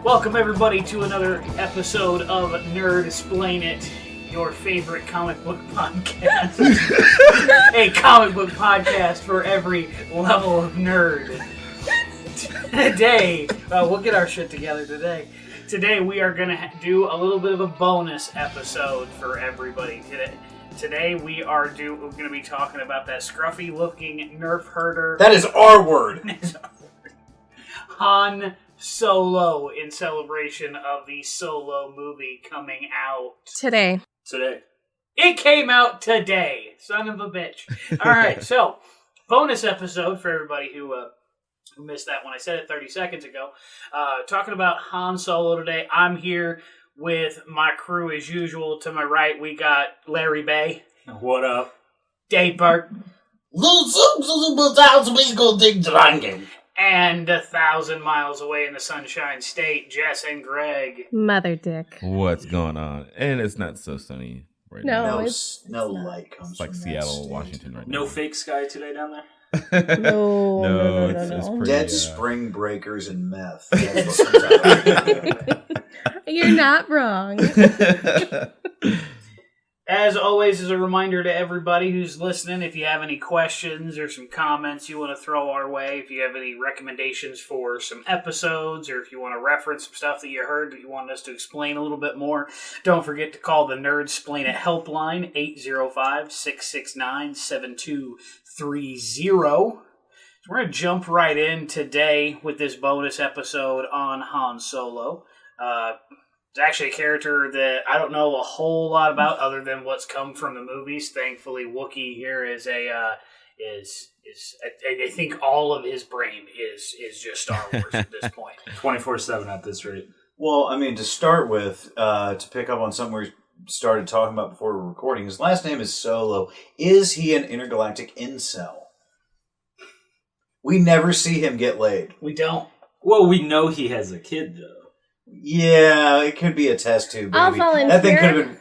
Welcome everybody to another episode of Nerdsplain It, your favorite comic book podcast. A comic book podcast for every level of nerd. Today, we'll get our shit together today. Today we are going to do a little bit of a bonus episode for everybody Today we are going to be talking about that scruffy looking nerf herder. That is our word. Han Solo, in celebration of the Solo movie coming out today. It came out today, son of a bitch. All right, so bonus episode for everybody who missed that when I said it 30 seconds ago. Talking about Han Solo today. I'm here with my crew as usual. To my right, we got Larry Bay. What up? Dave Burke. And 1,000 miles away in the Sunshine State, Jess and Greg. Mother dick. What's going on? And it's not so sunny right now. No light comes it's like from Seattle, Washington right now. No fake sky today down there? No. It's pretty, Dead spring breakers and meth. That's what comes out. You're not wrong. As always, as a reminder to everybody who's listening, if you have any questions or some comments you want to throw our way, if you have any recommendations for some episodes, or if you want to reference some stuff that you heard that you want us to explain a little bit more, don't forget to call the Nerdsplain It helpline, 805-669-7230. So we're going to jump right in today with this bonus episode on Han Solo. It's actually a character that I don't know a whole lot about other than what's come from the movies. Thankfully, Wookiee here is I think all of his brain is just Star Wars at this point. 24/7 at this rate. Well, I mean, to start with, to pick up on something we started talking about before we were recording, his last name is Solo. Is he an intergalactic incel? We never see him get laid. We don't. Well, we know he has a kid, though. Yeah, it could be a test tube, baby. I'll volunteer. That thing could have been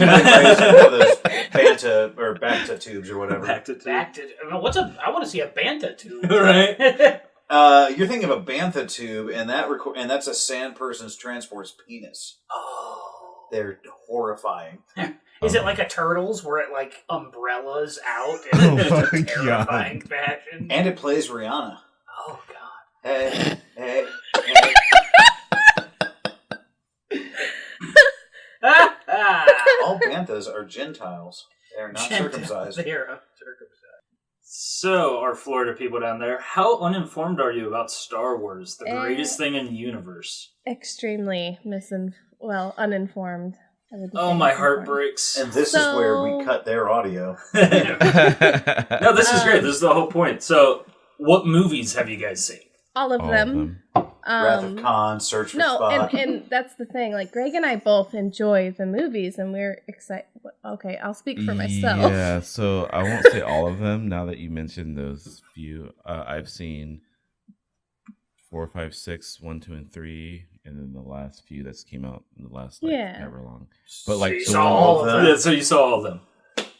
raised in one of those Bacta tubes or whatever. I want to see a Bantha tube. Right? You're thinking of a Bantha tube, and that's a sand person's transport's penis. Oh. They're horrifying. Is it like a Turtles where it like umbrellas out in a terrifying fashion? And it plays Rihanna. Oh, God. Hey. All Banthas are Gentiles. They are not circumcised. They are uncircumcised. So, our Florida people down there, how uninformed are you about Star Wars, the greatest thing in the universe? Extremely uninformed. Oh, my heart breaks. And this is where we cut their audio. No, this is great. This is the whole point. So, what movies have you guys seen? All of them. Wrath of Khan, Search for Spock. and that's the thing. Like, Greg and I both enjoy the movies, and we're excited. Okay, I'll speak for myself. Yeah, so I won't say all of them. Now that you mentioned those few, I've seen 4, 5, 6, 1, 2, and 3, and then the last few that's came out in the last however long. But So you the saw one- all of them. Yeah, so you saw all of them.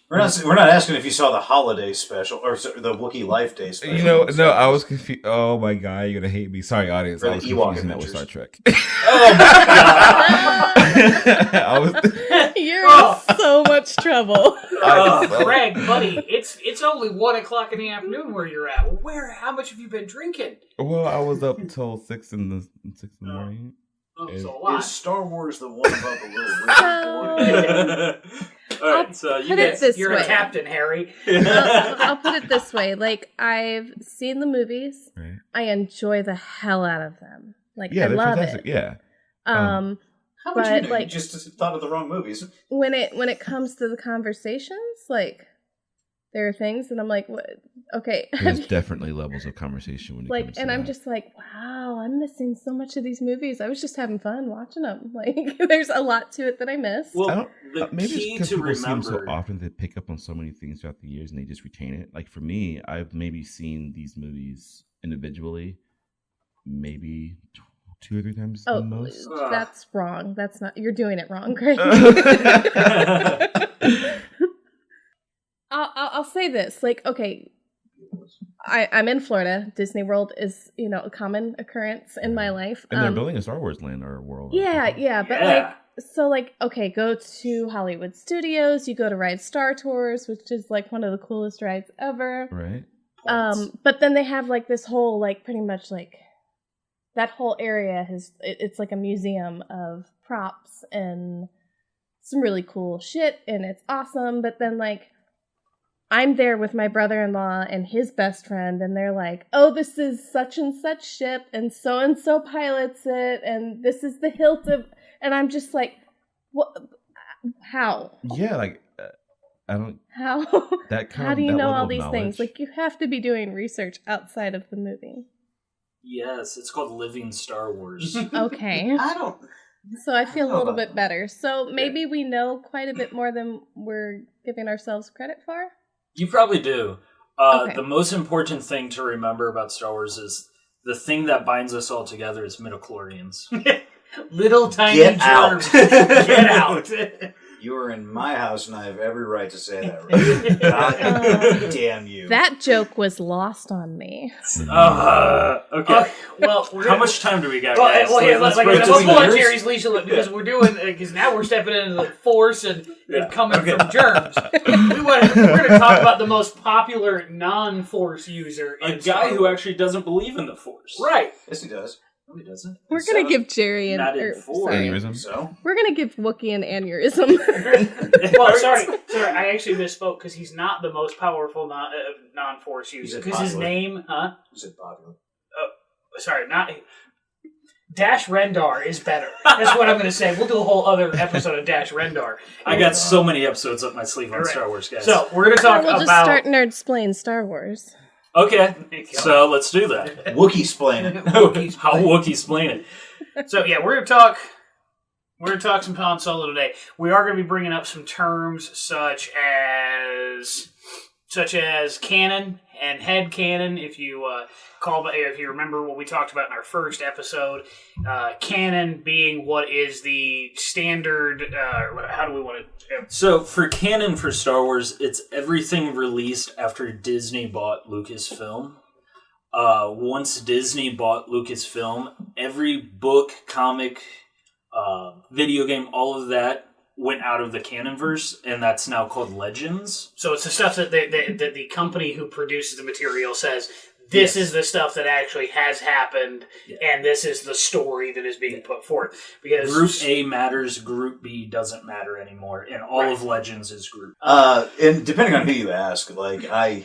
We're not asking if you saw the holiday special or the Wookiee Life Day special. No, I was confused. Oh my god, you're gonna hate me. Sorry, audience. Or I was the Ewok confusing that with Star Adventures. Trek. Oh, my God. You're in so much trouble. Greg, buddy, it's only 1 o'clock in the afternoon where you're at. How much have you been drinking? Well, I was up until 6 in the morning. Oh, so a Is lot. Star Wars the one about the little rich boy? All right, so you put it guys... this You're way. a captain, Harry. I'll put it this way. Like, I've seen the movies. Right. I enjoy the hell out of them. Like, Yeah, I they're love fantastic. it. Yeah. How would But, you know? like- You just thought of the wrong movies. When it comes to the conversations, like, there are things that I'm like, what? Okay. There's definitely levels of conversation when it comes to and I'm that. just like, wow, I'm missing so much of these movies. I was just having fun watching them. Like, there's a lot to it that I missed. I Well, don't, the maybe key it's to because people see them so remember... often they pick up on so many things throughout the years and they just retain it. Like for me, I've maybe seen these movies individually, maybe 2 or 3 times the most. That's wrong. That's not. You're doing it wrong, Greg. I'll say this. Like, okay, I'm in Florida. Disney World is, a common occurrence in my life. And they're building a Star Wars land or world. Yeah, but okay, go to Hollywood Studios, you go to ride Star Tours, which is like one of the coolest rides ever. Right. But then they have like this whole, like, pretty much like that whole area it's like a museum of props and some really cool shit, and it's awesome. But then, like, I'm there with my brother-in-law and his best friend, and they're like, oh, this is such and such ship, and so pilots it, and this is the hilt of... And I'm just like, what? How? Yeah, like, I don't... How? How do you know all these things? Like, you have to be doing research outside of the movie. Yes, it's called Living Star Wars. Okay. So I feel a little bit better. So maybe we know quite a bit more than we're giving ourselves credit for? You probably do. Okay. The most important thing to remember about Star Wars is the thing that binds us all together is midichlorians. Little tiny Get germs. out. Get out. You are in my house, and I have every right to say that. Right? God damn you! That joke was lost on me. Okay. Well, how much time do we got, Well, guys? let's break pull this on news. Jerry's leash a little, because we're doing, because now we're stepping into the Force and coming from germs. We're going to talk about the most popular non-Force user. A guy who actually doesn't believe in the Force. Right. Yes, he does. No, he doesn't. We're going to give Jerry Not in four. Aneurysm. So We're going to give Wookiee an aneurysm. Well, sorry, I actually misspoke, because he's not the most powerful non-Force user. Because his name, is it popular? Sorry, not... Dash Rendar is better. That's what I'm going to say. We'll do a whole other episode of Dash Rendar. I got so many episodes up my sleeve on Star Wars, guys. So, we're going to talk We'll just about... start Nerdsplain Star Wars. Okay, so let's do that. Wookiee splain it. How Wookiees explain it. So yeah, we're gonna talk some Han Solo today. We are gonna be bringing up some terms such as canon and head canon. If you remember what we talked about in our first episode, canon being what is the standard. How do we want to? So for canon for Star Wars, it's everything released after Disney bought Lucasfilm. Once Disney bought Lucasfilm, every book, comic, video game, all of that went out of the canonverse, and that's now called Legends. So it's the stuff that the company who produces the material says, this is the stuff that actually has happened, and this is the story that is being put forth. Because Group A matters, Group B doesn't matter anymore, and all of Legends is Group. And depending on who you ask, like I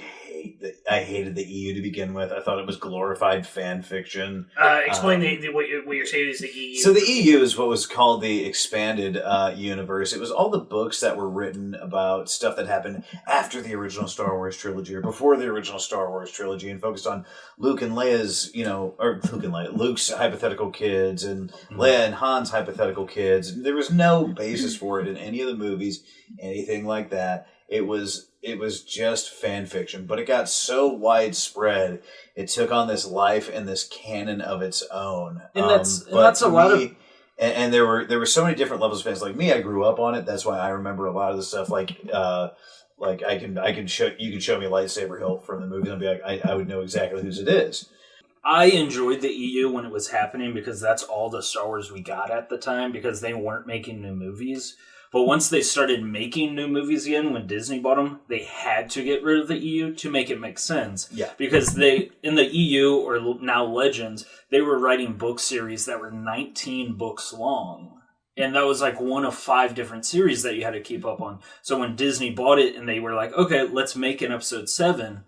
hated the EU to begin with. I thought it was glorified fan fiction. Explain what you're saying is the EU. So the EU is what was called the expanded universe. It was all the books that were written about stuff that happened after the original Star Wars trilogy or before the original Star Wars trilogy, and focused on Luke and Leia's, Luke's hypothetical kids and Leia and Han's hypothetical kids. There was no basis for it in any of the movies, anything like that. It was just fan fiction, but it got so widespread, it took on this life and this canon of its own. And that's a lot of... And there were so many different levels of fans. Like me, I grew up on it. That's why I remember a lot of the stuff. Like I can show you can show me Lightsaber Hilt from the movie, and I'll be like, I would know exactly whose it is. I enjoyed the EU when it was happening because that's all the Star Wars we got at the time, because they weren't making new movies. But once they started making new movies again, when Disney bought them, they had to get rid of the EU to make it make sense. Yeah. Because they, in the EU, or now Legends, they were writing book series that were 19 books long. And that was like one of 5 different series that you had to keep up on. So when Disney bought it and they were like, okay, let's make an episode 7.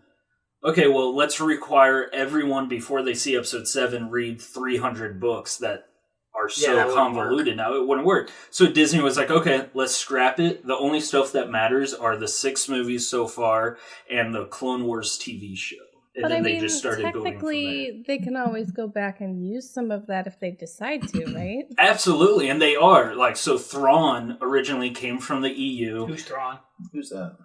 Okay, well, let's require everyone before they see episode 7 read 300 books that are so convoluted now. It wouldn't work. So Disney was like, okay, let's scrap it. The only stuff that matters are the 6 movies so far and the Clone Wars TV show. And But then I mean, they just started building from there. technically, they can always go back and use some of that if they decide to, right? Absolutely, and they are. Like, so Thrawn originally came from the EU. Who's Thrawn? Who's that?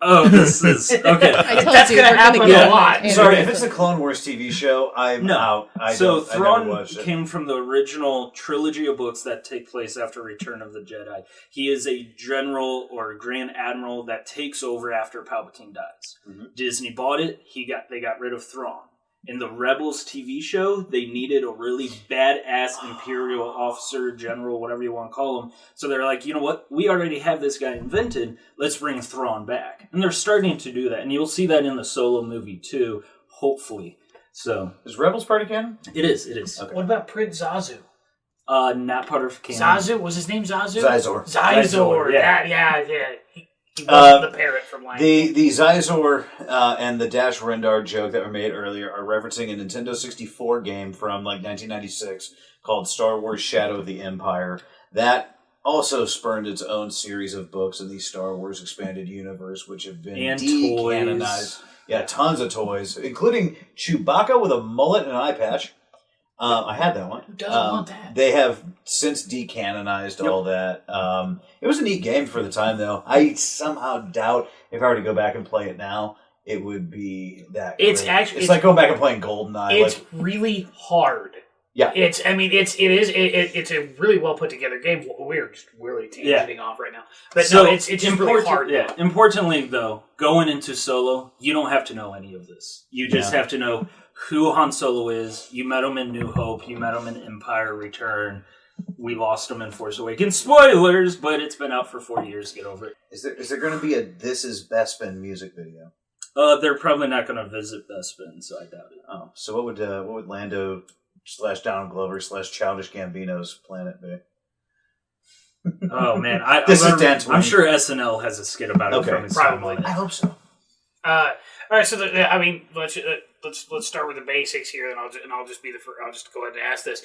Oh, this is okay. I told That's you, gonna we're happen a get lot. Andrew. Sorry, if it's the Clone Wars TV show, I'm out. I never Thrawn watched it. came from the original trilogy of books that take place after Return of the Jedi. He is a general or grand admiral that takes over after Palpatine dies. Mhm. Disney bought it. They got rid of Thrawn. In the Rebels TV show, they needed a really badass Imperial officer, general, whatever you want to call him. So they're like, you know what? We already have this guy invented. Let's bring Thrawn back. And they're starting to do that. And you'll see that in the Solo movie, too, hopefully. So Is Rebels part of canon? it is. Okay. What about Prince Zazu? Not part of canon. Zazu? Was his name Zazu? Zizor. Zizor. Yeah. Yeah. He wasn't the parrot from Lion King. The Zizor and the Dash Rendar joke that were made earlier are referencing a Nintendo 64 game from like 1996 called Star Wars Shadow of the Empire. That also spurned its own series of books in the Star Wars Expanded Universe, which have been And de-canonized. Yeah, tons of toys, including Chewbacca with a mullet and an eye patch. I had that one. Who doesn't want that? They have since decanonized all that. It was a neat game for the time, though. I somehow doubt if I were to go back and play it now, it would be that. It's great. actually- it's like going back and playing GoldenEye. It's really hard. Yeah. It's a really well put together game. We're just really tangenting off right now. But So no, it's just really hard. Yeah. Importantly, though, going into Solo, you don't have to know any of this. You just have to know who Han Solo is. You met him in New Hope. You met him in Empire Return. We lost him in Force Awakens. Spoilers, but it's been out for 4 years. Get over it. Is there going to be a This Is Bespin music video? They're probably not going to visit Bespin, so I doubt it. Oh, so what would Lando / Donald Glover / Childish Gambino's planet be? Oh man, I'm sure SNL has a skit about it Okay, from his probably. timeline. I hope so. All right, so let's start with the basics here, and I'll just go ahead and ask this: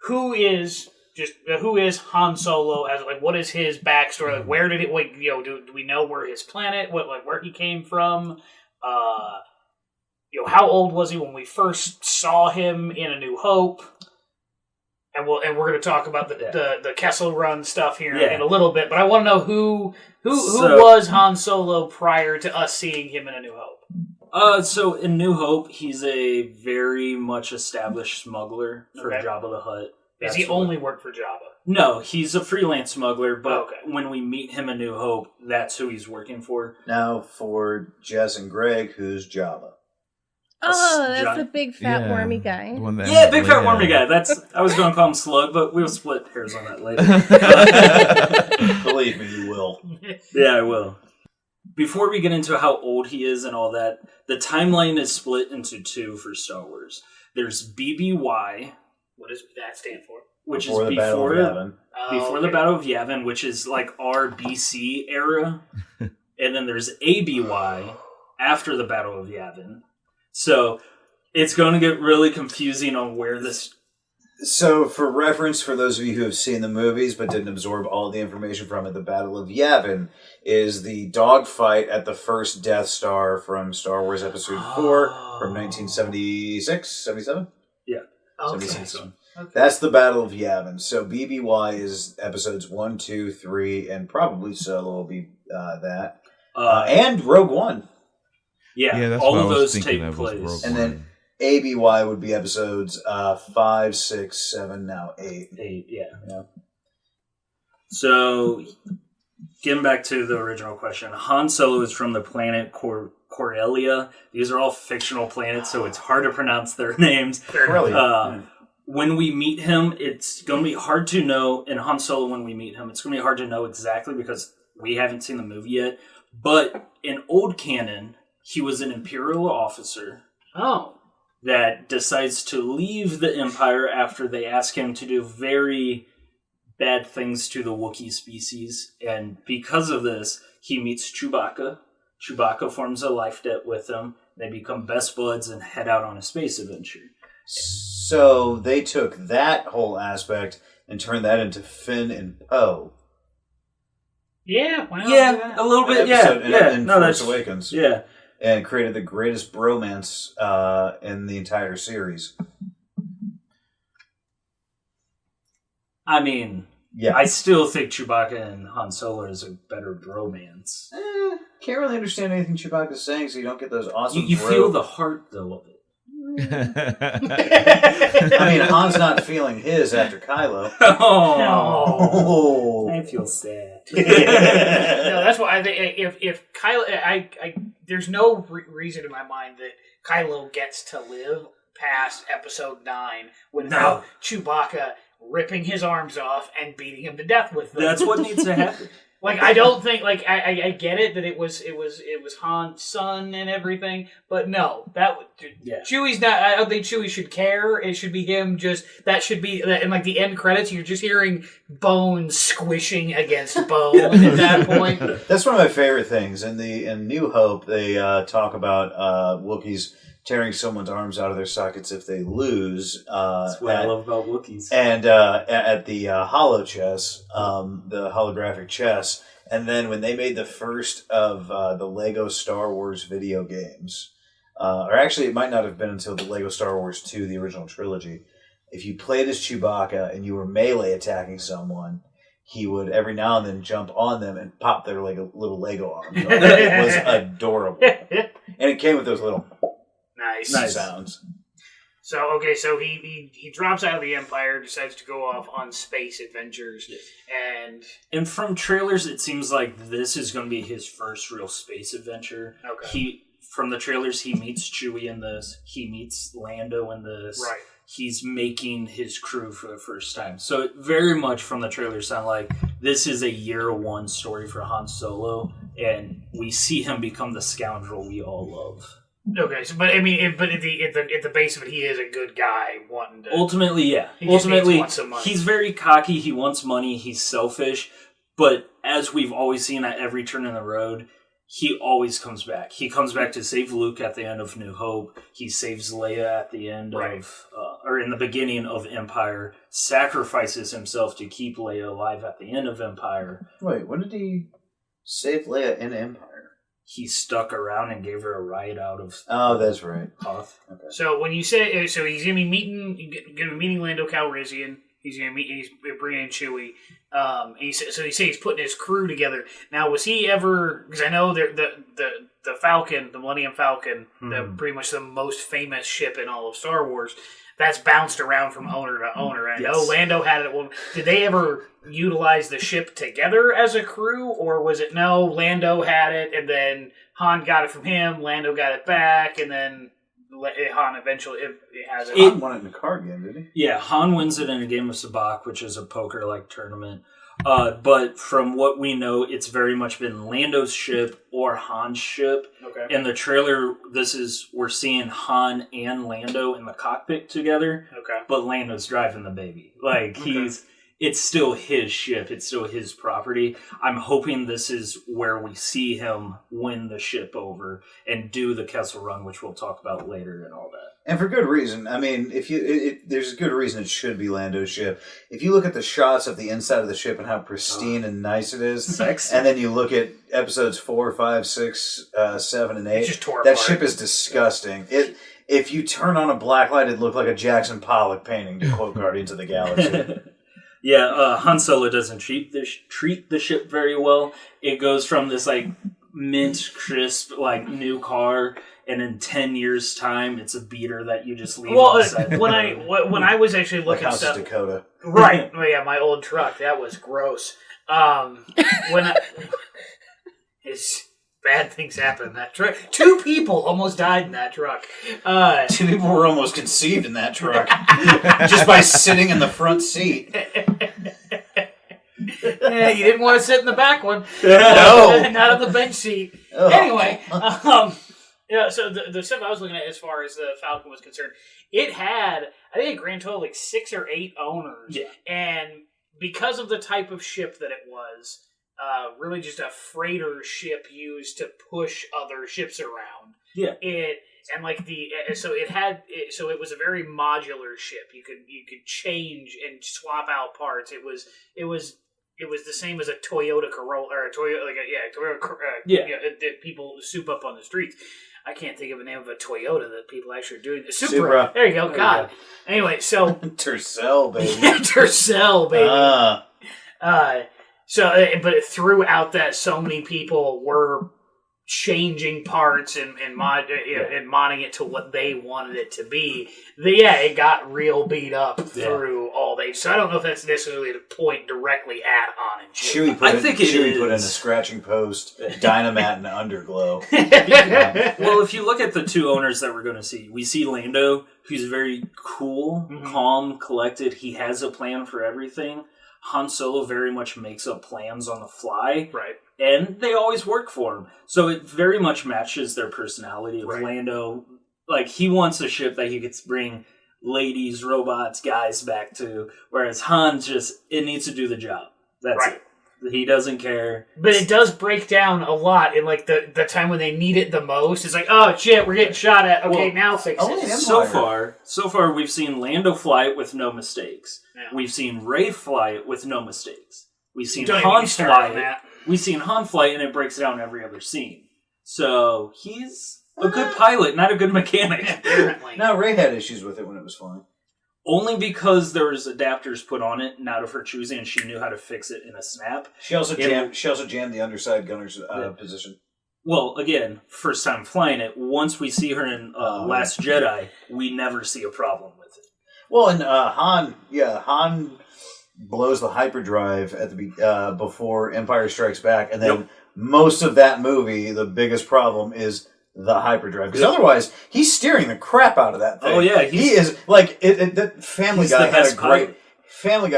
Who is Han Solo? As like, what is his backstory? Like, where did it? Like, do we know where his planet? Where he came from? How old was he when we first saw him in A New Hope? And we're going to talk about the Kessel Run stuff here in a little bit, but I want to know who was Han Solo prior to us seeing him in A New Hope. So in New Hope, he's a very much established smuggler for Jabba the Hutt. Does he only work for Jabba? No, he's a freelance smuggler, but when we meet him in New Hope, that's who he's working for. Now for Jess and Greg, who's Jabba? Oh, that's the big fat wormy guy. Big fat wormy guy. I was going to call him Slug, but we'll split hairs on that later. Believe me, you will. Yeah, I will. Before we get into how old he is and all that, the timeline is split into two for Star Wars. There's BBY. What does that stand for? Which Before is the Battle of Yavin. Before the Battle of Yavin, which is like our BC era. And then there's ABY after the Battle of Yavin. So it's going to get really confusing on where this... So, for reference, for those of you who have seen the movies but didn't absorb all the information from it, the Battle of Yavin is the dogfight at the first Death Star from Star Wars Episode 4 from 1976, 77? Yeah. Okay. 76. Okay. That's the Battle of Yavin. So, BBY is Episodes 1, 2, 3, and probably Solo will be that. And Rogue One. Yeah, all of those take place. And then ABY would be episodes 5, 6, 7, now 8. 8, yeah. So, getting back to the original question, Han Solo is from the planet Corellia. These are all fictional planets, so it's hard to pronounce their names. When we meet him, it's going to be hard to know, and Han Solo, when we meet him, it's going to be hard to know exactly because we haven't seen the movie yet. But in old canon, he was an Imperial officer that decides to leave the Empire after they ask him to do very bad things to the Wookiee species. And because of this, he meets Chewbacca. Chewbacca forms a life debt with him. They become best buds and head out on a space adventure. So they took that whole aspect and turned that into Finn and Poe. Yeah, wow. Yeah, a little bit, in Force Awakens. Yeah. And created the greatest bromance in the entire series. I mean, Yeah. I still think Chewbacca and Han Solo is a better bromance. Can't really understand anything Chewbacca's saying, so you don't get those awesome. You feel the heart though of it. I mean, Han's not feeling his after Kylo. Oh, I feel sad. No, that's why I think if Kylo, there's no reason in my mind that Kylo gets to live past Episode 9 without Chewbacca ripping his arms off and beating him to death with them. That's what needs to happen. Like, I don't think, like, I get it that it was Han's son and everything, but no, Chewie's not, I don't think Chewie should care. It should be him that should be, in like the end credits, you're just hearing bones squishing against bone at that point. That's one of my favorite things. In New Hope, they talk about Wookiees tearing someone's arms out of their sockets if they lose. That's what I love about Wookiees. And at the holo chess, the holographic chess, and then when they made the first of the Lego Star Wars video games, or actually it might not have been until the Lego Star Wars 2, the original trilogy, if you played as Chewbacca and you were melee attacking someone, he would every now and then jump on them and pop their little Lego arms. It was adorable. And it came with those little... Nice sounds. So he drops out of the Empire, decides to go off on space adventures, and from trailers, it seems like this is going to be his first real space adventure. Okay. From the trailers, he meets Chewie in this. He meets Lando in this. Right. He's making his crew for the first time. So it very much from the trailers sound like this is a year one story for Han Solo, and we see him become the scoundrel we all love. Okay, so but at the base of it, he is a good guy wanting to. Ultimately, yeah. He wants some money. He's very cocky. He wants money. He's selfish. But as we've always seen at every turn in the road, he always comes back. He comes back to save Luke at the end of New Hope. He saves Leia at the end of, or in the beginning of Empire. Sacrifices himself to keep Leia alive at the end of Empire. Wait, when did he save Leia in Empire? He stuck around and gave her a ride out of. Oh, that's right. Hoth. Okay. So when you say he's gonna be meeting Lando Calrissian, he's bringing in Chewie. He says he's putting his crew together. Now, was he ever? Because I know the Falcon, the Millennium Falcon, pretty much the most famous ship in all of Star Wars. That's bounced around from owner to owner. And I know Lando had it. Well, did they ever utilize the ship together as a crew, or was it no? Lando had it, and then Han got it from him. Lando got it back, and then Han eventually has it. Han won it in a card game, did he? Yeah, Han wins it in a game of Sabacc, which is a poker-like tournament. But from what we know, it's very much been Lando's ship or Han's ship. Okay. In the trailer, we're seeing Han and Lando in the cockpit together. Okay. But Lando's driving the baby. Like, it's still his ship. It's still his property. I'm hoping this is where we see him win the ship over and do the Kessel Run, which we'll talk about later and all that. And for good reason. I mean, there's a good reason it should be Lando's ship. If you look at the shots of the inside of the ship and how pristine and nice it is, sexy. And then you look at episodes 4, 5, 6, 7, and 8, just tore that apart. ship is disgusting. If you turn on a black light, it'd look like a Jackson Pollock painting, to quote Guardians of the Galaxy. Yeah, Han Solo doesn't treat the ship very well. It goes from this like mint, crisp, like new car, and in 10 years' time, it's a beater that you just leave on the side. when I was actually looking like stuff, Dakota, right? Oh yeah, my old truck that was gross. Bad things happen in that truck. 2 people almost died in that truck. 2 people were almost conceived in that truck just by sitting in the front seat. Yeah, you didn't want to sit in the back one. No. Not on the bench seat. Oh. Anyway, so the stuff I was looking at as far as the Falcon was concerned, it had, I think, a grand total like 6 or 8 owners. Yeah. And because of the type of ship that it was, really just a freighter ship used to push other ships around. Yeah. So it was a very modular ship. You could change and swap out parts. It was the same as a Toyota Corolla or a Toyota that people soup up on the streets. I can't think of a name of a Toyota that people actually are doing. Supra. There you go. God. Anyway, so Tercel, baby. Tercel, baby. But throughout that, so many people were changing parts and modding it to what they wanted it to be. It got real beat up through all that. So I don't know if that's necessarily the point directly at Han and Chewie. Chewie put in a scratching post, Dynamat, and Underglow. Well, if you look at the two owners that we're going to see, we see Lando, who's very cool, calm, collected. He has a plan for everything. Han Solo very much makes up plans on the fly. Right. And they always work for him. So it very much matches their personality of Lando. Like, he wants a ship that he could bring ladies, robots, guys back to. Whereas Han it needs to do the job. That's it. He doesn't care. But it does break down a lot in, like, the time when they need it the most. It's like, oh, shit, we're getting shot at. Okay, now fix it. So far, we've seen Lando fly it with no mistakes. Yeah. We've seen Rey fly it with no mistakes. We've seen Han fly it. We've seen Han fly it, and it breaks down every other scene. So he's a good pilot, not a good mechanic. Apparently. No, Rey had issues with it when it was flying. Only because there was adapters put on it, not of her choosing, and she knew how to fix it in a snap. She also jammed the underside gunner's position. Well, again, first time flying it. Once we see her in Last Jedi, we never see a problem with it. Well, and Han blows the hyperdrive at the before Empire Strikes Back, and then most of that movie, the biggest problem is the hyperdrive, because otherwise he's steering the crap out of that thing. Oh yeah, he is like that. Family Guy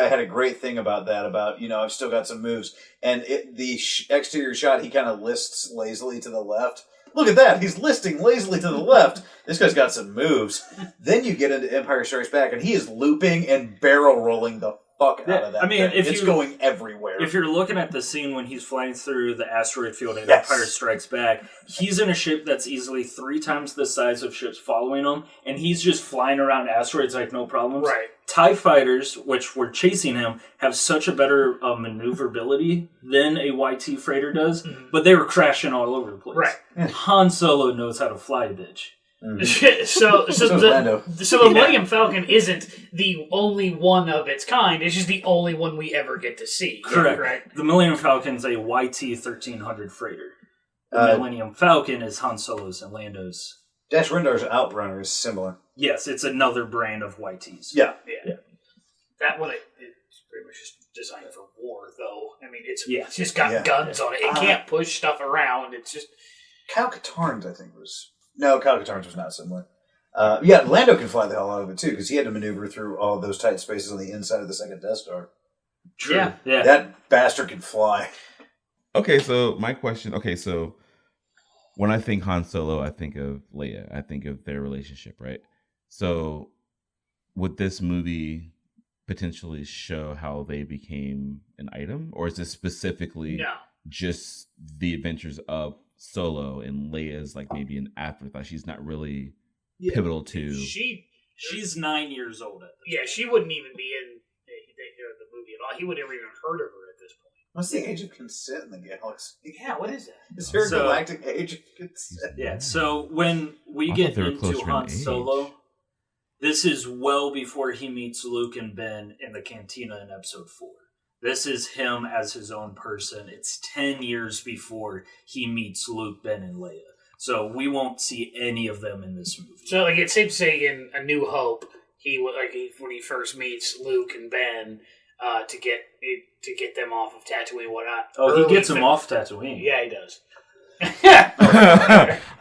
had a great thing about that. About I've still got some moves, and the exterior shot he kind of lists lazily to the left. Look at that, he's listing lazily to the left. This guy's got some moves. Then you get into Empire Strikes Back, and he is looping and barrel rolling the fuck out of that. I mean, it's going everywhere. If you're looking at the scene when he's flying through the asteroid field in Empire Strikes Back, he's in a ship that's easily 3 times the size of ships following him, and he's just flying around asteroids like no problems. Right. TIE fighters, which were chasing him, have such a better maneuverability than a YT freighter does, but they were crashing all over the place. Right. Han Solo knows how to fly, bitch. So the Millennium Falcon isn't the only one of its kind. It's just the only one we ever get to see. Correct. Right? The Millennium Falcon's a YT 1300 freighter. The Millennium Falcon is Han Solo's and Lando's. Dash Rendar's Outrunner is similar. Yes, it's another brand of YTs. Yeah. That one it's pretty much just designed for war, though. I mean, it's just got guns on it. It can't push stuff around. It's just Cal Katarn's, I think, was. No, Cal Katarn's was not similar. Lando can fly the hell out of it, too, because he had to maneuver through all of those tight spaces on the inside of the second Death Star. True. Yeah. That bastard can fly. Okay, so my question... Okay, so when I think Han Solo, I think of Leia. I think of their relationship, right? So would this movie potentially show how they became an item? Or is this specifically just the adventures of Solo and Leia's like maybe an afterthought? She's not really pivotal to. She's 9 years old at this point. She wouldn't even be in the movie at all. He would never even heard of her at this point. What's the age of consent in the galaxy? Yeah, what is that? Is there a galactic age of consent? Yeah, so when we get into Han Solo, this is well before he meets Luke and Ben in the cantina in Episode 4. This is him as his own person. It's 10 years before he meets Luke, Ben, and Leia. So we won't see any of them in this movie. So, like, it's safe to say in A New Hope, when he first meets Luke and Ben, to get them off of Tatooine and whatnot. Oh, he gets them off Tatooine. Yeah, he does.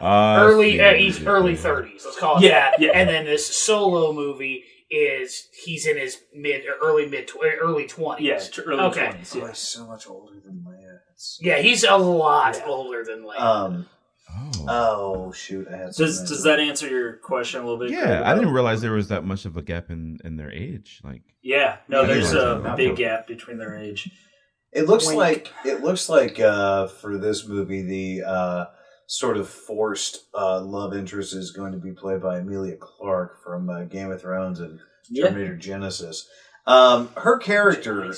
Early 30s, let's call it that. Yeah. And then this Solo movie is he's in his early 20s. Yeah, early 20s. Yeah. Oh, he's so much older than Leia. Yeah, he's a lot older than Leia. Oh shoot! I had does that answer your question a little bit? Yeah, I didn't realize there was that much of a gap in their age. Like, there's a big gap between their age. It looks like for this movie the sort of forced love interest is going to be played by Emilia Clarke from Game of Thrones and Terminator Genesis. Her character,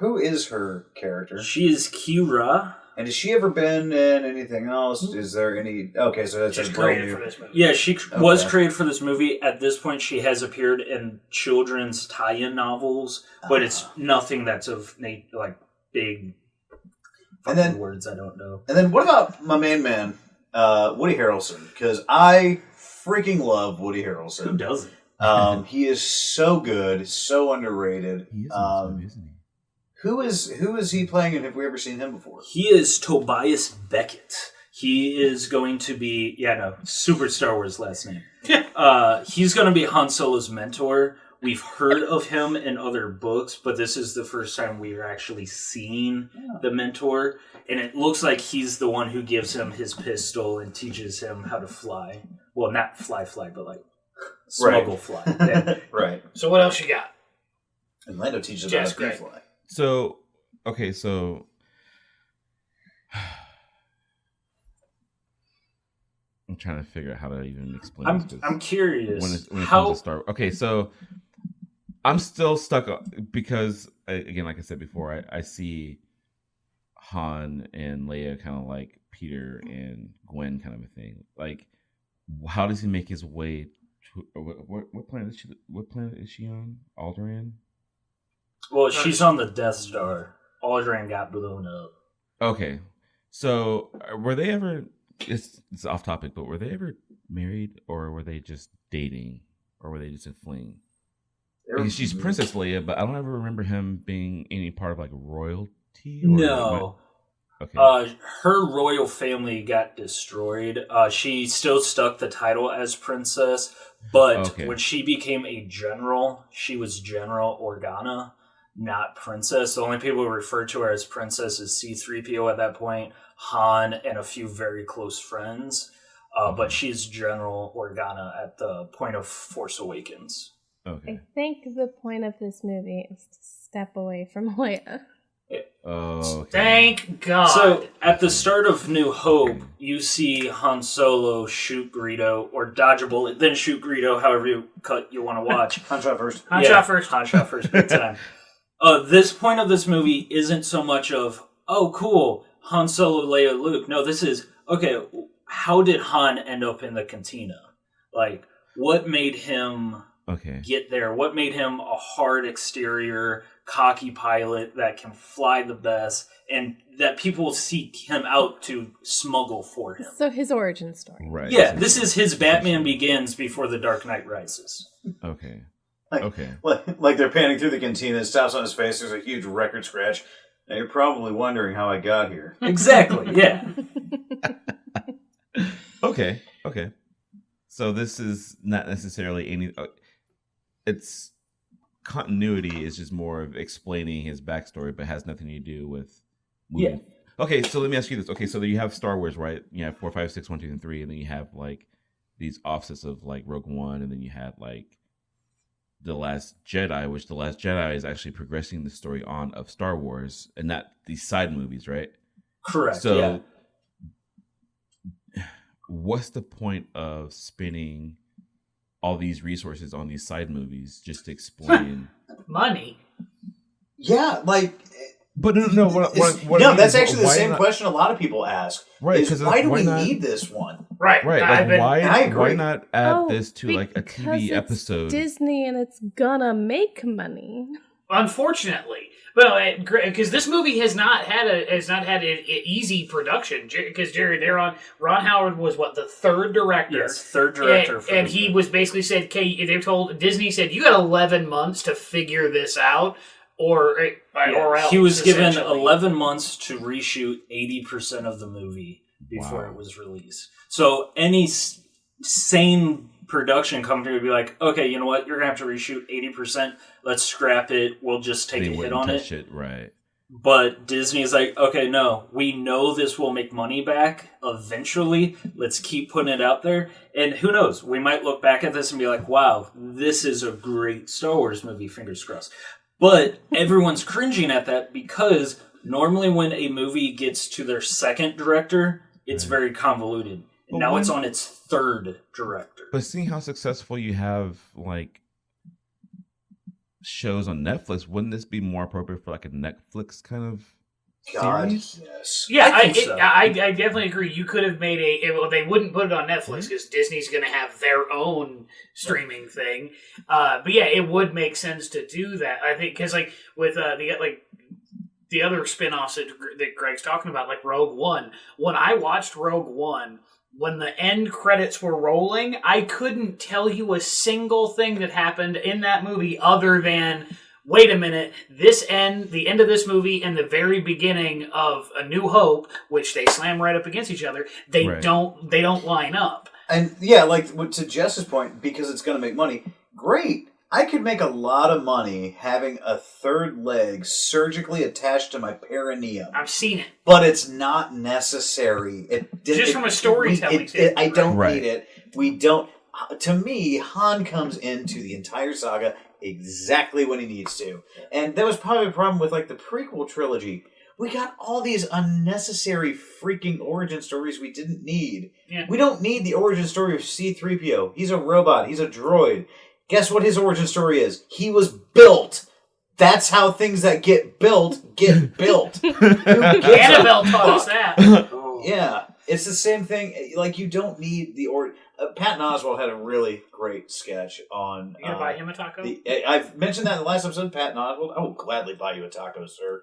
who is her character? She is Kira. And has she ever been in anything else? Is there any... Okay, so that's Just a brand created new... for this movie. Yeah, she was created for this movie. At this point, she has appeared in children's tie-in novels, but it's nothing that's of like big words I don't know. And then what about my main man, Woody Harrelson? Because I freaking love Woody Harrelson. Who doesn't? He is so good, so underrated. He is in this movie, isn't he? Who is he playing, and have we ever seen him before? He is Tobias Beckett. He is going to be, super Star Wars last name. He's going to be Han Solo's mentor. We've heard of him in other books, but this is the first time we're actually seeing the mentor. And it looks like he's the one who gives him his pistol and teaches him how to fly. Well, not fly, but like smuggle fly. Yeah. Right. So what else you got? And Lando teaches him how to great. fly. So, okay, so I'm trying to figure out how to even explain this. I'm curious. When it comes to Star. Okay, so I'm still stuck because, again, like I said before, I see Han and Leia kind of like Peter and Gwen kind of a thing. Like, how does he make his way to what planet is she? What planet is she on? Alderaan. Well, she's on the Death Star. Alderaan got blown up. Okay, so were they ever? It's off topic, but were they ever married, or were they just dating, or were they just a fling? Because she's Princess Leia, but I don't ever remember him being any part of like royalty. No. Okay. Her royal family got destroyed. She still stuck the title as princess, but when she became a general, she was General Organa, not princess. The only people who referred to her as princess is C-3PO at that point, Han, and a few very close friends. But she's General Organa at the point of Force Awakens. Okay. I think the point of this movie is to step away from Leia. Oh, okay. Thank God. So, at the start of New Hope, you see Han Solo shoot Greedo, or dodge a bullet, then shoot Greedo, however you want to watch. Han shot first. Han shot first. Han shot first, big time. This point of this movie isn't so much of, oh, cool, Han Solo, Leia, Luke. No, this is, okay, how did Han end up in the cantina? Like, what made him get there? What made him a hard exterior, cocky pilot that can fly the best and that people seek him out to smuggle for him? So his origin story. Right. Yeah, this is his Batman Begins before The Dark Knight Rises. Okay. Like they're panning through the cantina, stops on his face, there's a huge record scratch. Now you're probably wondering how I got here. Exactly, yeah. Okay. So this is not necessarily any... It's continuity is just more of explaining his backstory, but has nothing to do with moving. Yeah. Okay, so let me ask you this. Okay, so you have Star Wars, right? You have 4, 5, 6, 1, 2, and 3, and then you have like these offsets of like Rogue One, and then you had like The Last Jedi, which The Last Jedi is actually progressing the story on of Star Wars, and not these side movies, right? Correct. So, what's the point of spending all these resources on these side movies just to explain money? Yeah, like, but no. That's actually the same question a lot of people ask. Right? Because why do we need this one? Right. Like, I agree. Why not add this to like a TV episode? Disney, and it's gonna make money. Unfortunately, well, because this movie has not had an easy production. Because Jerry, Ron Howard was the third director. Yes, third director. And he was basically said, "Okay, they told Disney said you got 11 months to figure this out, or else." He was given 11 months to reshoot 80% of the movie before it was released. So any sane production company would be like, okay, you know what? You're going to have to reshoot 80%. Let's scrap it. We'll just take a hit on it. Right. But Disney is like, okay, no, we know this will make money back eventually. Let's keep putting it out there. And who knows? We might look back at this and be like, wow, this is a great Star Wars movie, fingers crossed. But everyone's cringing at that because normally when a movie gets to their second director, it's very convoluted. Now it's on its third director. But seeing how successful you have, like, shows on Netflix, wouldn't this be more appropriate for, like, a Netflix kind of God, series? yes. Yeah, I think so. I definitely agree. You could have made they wouldn't put it on Netflix because Disney's going to have their own streaming thing. But yeah, it would make sense to do that. I think because like with the other spin-offs that Greg's talking about, like Rogue One. When I watched Rogue One, when the end credits were rolling, I couldn't tell you a single thing that happened in that movie other than, wait a minute, the end of this movie and the very beginning of A New Hope, which they slam right up against each other, they don't line up. And yeah, like to Jess's point, because it's going to make money, great. I could make a lot of money having a third leg surgically attached to my perineum. I've seen it. But it's not necessary. From a storytelling standpoint. I don't need it. We don't... To me, Han comes into the entire saga exactly when he needs to. And that was probably a problem with like the prequel trilogy. We got all these unnecessary freaking origin stories we didn't need. Yeah. We don't need the origin story of C-3PO. He's a robot. He's a droid. Guess what his origin story is? He was built. That's how things that get built get built. Annabelle taught us that. Yeah, it's the same thing. Like, you don't need the Patton Oswalt had a really great sketch on... You gonna buy him a taco? I've mentioned that in the last episode, Patton Oswalt. I will gladly buy you a taco, sir.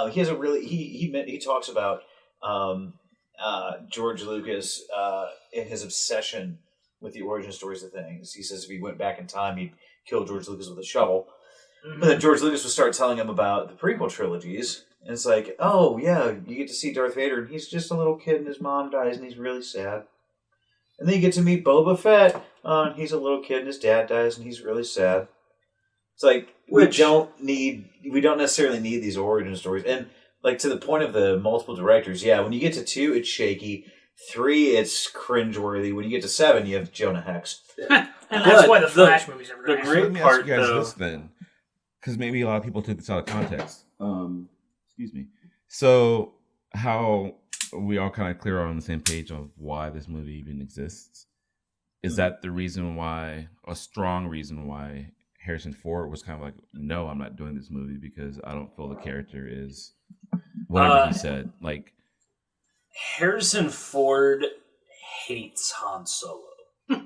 He has a really... He talks about George Lucas and his obsession with the origin stories of things. He says if he went back in time, he'd kill George Lucas with a shovel. Mm-hmm. But then George Lucas would start telling him about the prequel trilogies. And it's like, oh, yeah, you get to see Darth Vader, and he's just a little kid, and his mom dies, and he's really sad. And then you get to meet Boba Fett, and he's a little kid, and his dad dies, and he's really sad. It's like, we don't necessarily need these origin stories. And, like, to the point of the multiple directors, yeah, when you get to 2, it's shaky. 3, it's cringeworthy. When you get to 7, you have Jonah Hex. And that's why the Flash movies are the great. great Let me part, ask you guys though. this then, because maybe a lot of people took this out of context. Excuse me. So, how we all kind of clear on the same page of why this movie even exists? Is that the reason why, a strong reason why Harrison Ford was kind of like, no, I'm not doing this movie because I don't feel the character is whatever he said. Like, Harrison Ford hates Han Solo.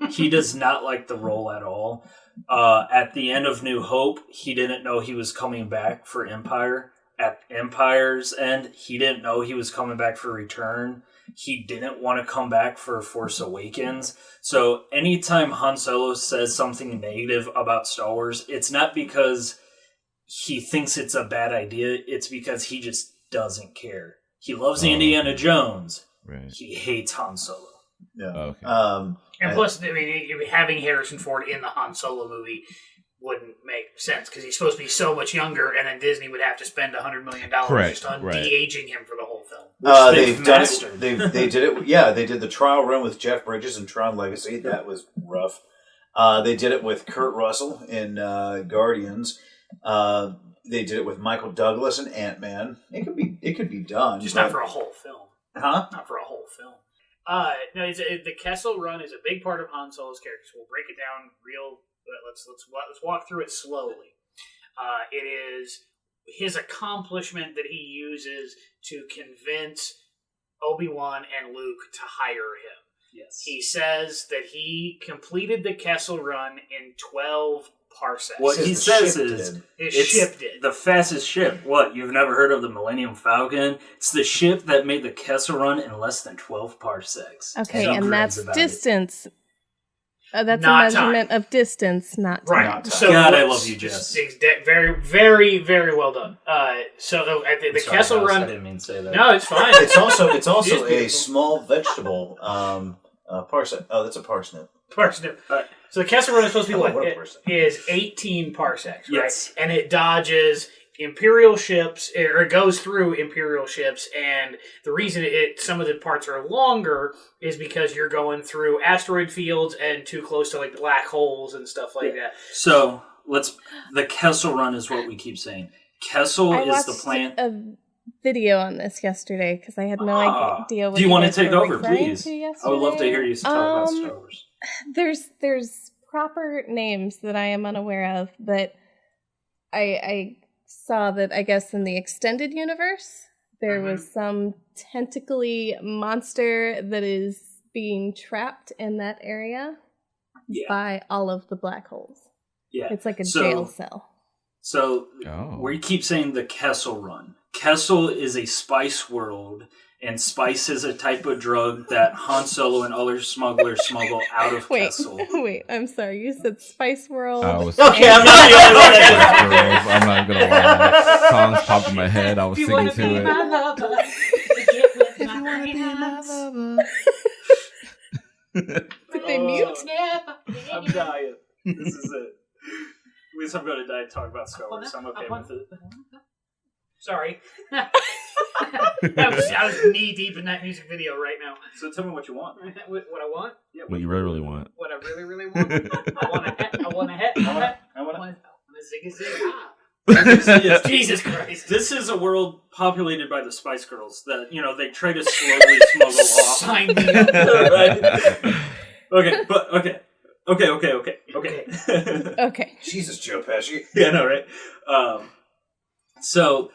He does not like the role at all. At the end of New Hope, he didn't know he was coming back for Empire. At Empire's end, he didn't know he was coming back for Return. He didn't want to come back for Force Awakens. So anytime Han Solo says something negative about Star Wars, it's not because he thinks it's a bad idea. It's because he just doesn't care. He loves Indiana Jones. right. He hates Han Solo. Yeah. Okay. And plus, I mean, having Harrison Ford in the Han Solo movie wouldn't make sense because he's supposed to be so much younger, and then Disney would have to spend $100 million just on de-aging him for the whole film. They've done it. They did it. Yeah, they did the trial run with Jeff Bridges in Tron Legacy. That was rough. They did it with Kurt Russell in Guardians. They did it with Michael Douglas in Ant-Man. It could be done, just not for a whole film. Huh? Not for a whole film. No, the Kessel Run is a big part of Han Solo's character. So we'll break it down real. Let's walk through it slowly. It is his accomplishment that he uses to convince Obi-Wan and Luke to hire him. Yes. He says that he completed the Kessel Run in 12 parsecs. What he says is his ship did. The fastest ship. What? You've never heard of the Millennium Falcon? It's the ship that made the Kessel Run in less than 12 parsecs. Okay, He and brags that's about distance. That's Not a measurement of distance, not time. Right. So, God, I love you, Jess. Very, very, very well done. So I think the Sorry, Kessel House, Run. I didn't mean to say that. No, it's fine. It's also a beautiful. small vegetable. Parsec. Oh, that's a parsnip. Parsnip. So the Kessel Run is supposed to be What a it person. is 18 parsecs, right? Yes. And it dodges Imperial ships, or it goes through Imperial ships, and the reason some of the parts are longer is because you're going through asteroid fields and too close to like black holes and stuff like that. So the Kessel Run is what we keep saying. Kessel I is watched the planet. a video on this yesterday because I had no idea what Do you want to guys take were over, referring please? to I would love to hear you talk about yesterday. Star Wars. There's proper names that I am unaware of, but I saw that I guess in the extended universe there was some tentacly monster that is being trapped in that area by all of the black holes. Yeah. It's like a jail cell. So we keep saying the Kessel Run. Kessel is a spice world, and spice is a type of drug that Han Solo and other smugglers smuggle out of Kessel. Wait, I'm sorry. You said Spice World. I'm not the only one. I'm not gonna lie. Songs popped in my head. I was singing to it. If you want to be my lover. Did they mute? I'm dying. This is it. At least I'm going to die and talk about Star Wars, so I'm okay with it. Sorry. I was knee deep in that music video right now. So tell me what you want. What I want? Yeah, What you really want. What I really, really want? I want a hat. I want a hat. I want a zig. Jesus Christ. This is a world populated by the Spice Girls that, they try to slowly smuggle off. Sign me up. Right? Okay. Okay. Jesus, Joe Pesci. Yeah, no, right? So,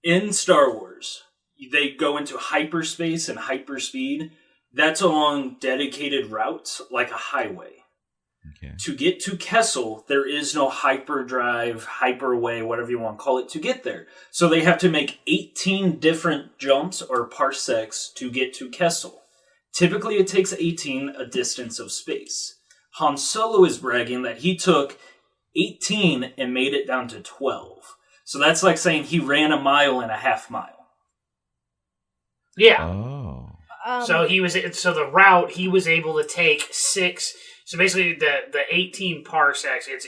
in Star Wars, they go into hyperspace and hyperspeed. That's along dedicated routes, like a highway. Okay. To get to Kessel, there is no hyperdrive, hyperway, whatever you want to call it, to get there. So they have to make 18 different jumps or parsecs to get to Kessel. Typically, it takes 18, a distance of space. Han Solo is bragging that he took 18 and made it down to 12. So that's like saying he ran a mile and a half mile. Yeah. Oh. So the route he was able to take 6. So basically, the 18 parsecs, it's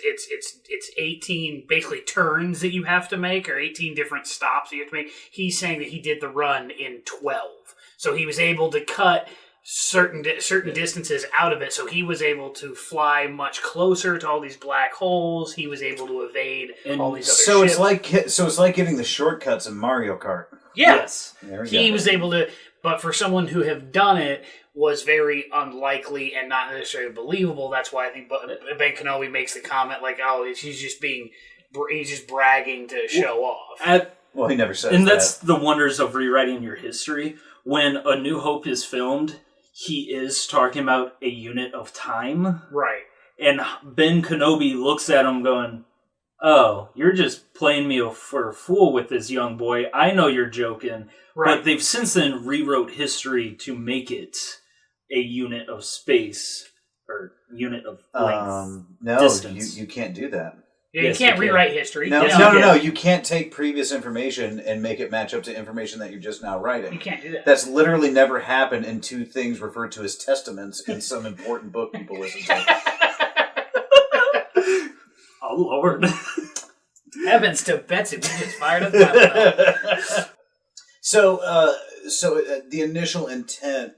18 basically turns that you have to make, or 18 different stops you have to make. He's saying that he did the run in 12. So he was able to cut certain distances out of it. So he was able to fly much closer to all these black holes. He was able to evade all these other ships. It's like getting the shortcuts in Mario Kart. Yes. He was able to, but for someone who have done it, was very unlikely and not necessarily believable. That's why I think Ben Kenobi makes the comment like, "Oh, he's just bragging to show off." He never says that. And that's the wonders of rewriting your history. When A New Hope is filmed, he is talking about a unit of time. Right. And Ben Kenobi looks at him going, "Oh, you're just playing me for a fool with this young boy. I know you're joking." Right. But they've since then rewrote history to make it a unit of space or unit of length. Distance. You can't do that. Yeah, you can't rewrite history. No. You can't take previous information and make it match up to information that you're just now writing. You can't do that. That's literally never happened in two things referred to as testaments in some important book people listen to. Oh, Lord. Heavens to Betsy, we just fired up that. So the initial intent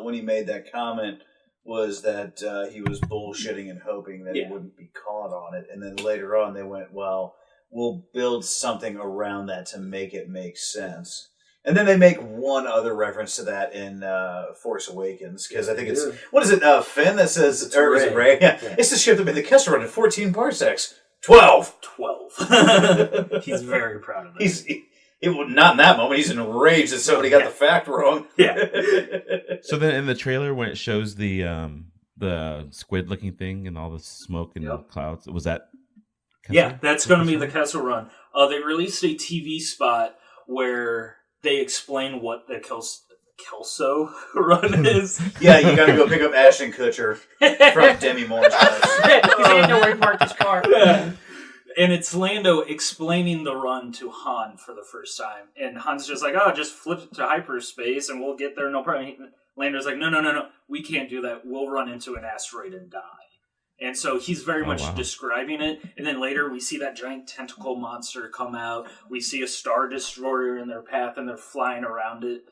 when he made that comment was that he was bullshitting and hoping that he wouldn't be caught on it. And then later on they went, well, we'll build something around that to make it make sense. And then they make one other reference to that in Force Awakens, because I think it's, what is it, Finn that says, is it Rey? Yeah. It's the ship that made the Kessel Run in 14 parsecs. 12! He's very proud of it. Not in that moment. He's enraged that somebody got the fact wrong. Yeah. So then in the trailer, when it shows the squid-looking thing and all the smoke and clouds, was that Kessel? Yeah, that's going to be the Kessel Run. They released a TV spot where they explain what the Kelso Run is. Yeah, you got to go pick up Ashton Kutcher from Demi Moore's house. Because he didn't know where he parked his car. Yeah. And it's Lando explaining the run to Han for the first time. And Han's just like, just flip it to hyperspace and we'll get there, no problem. Lando's like, no, we can't do that. We'll run into an asteroid and die. And so he's very much describing it. And then later we see that giant tentacle monster come out. We see a Star Destroyer in their path and they're flying around it.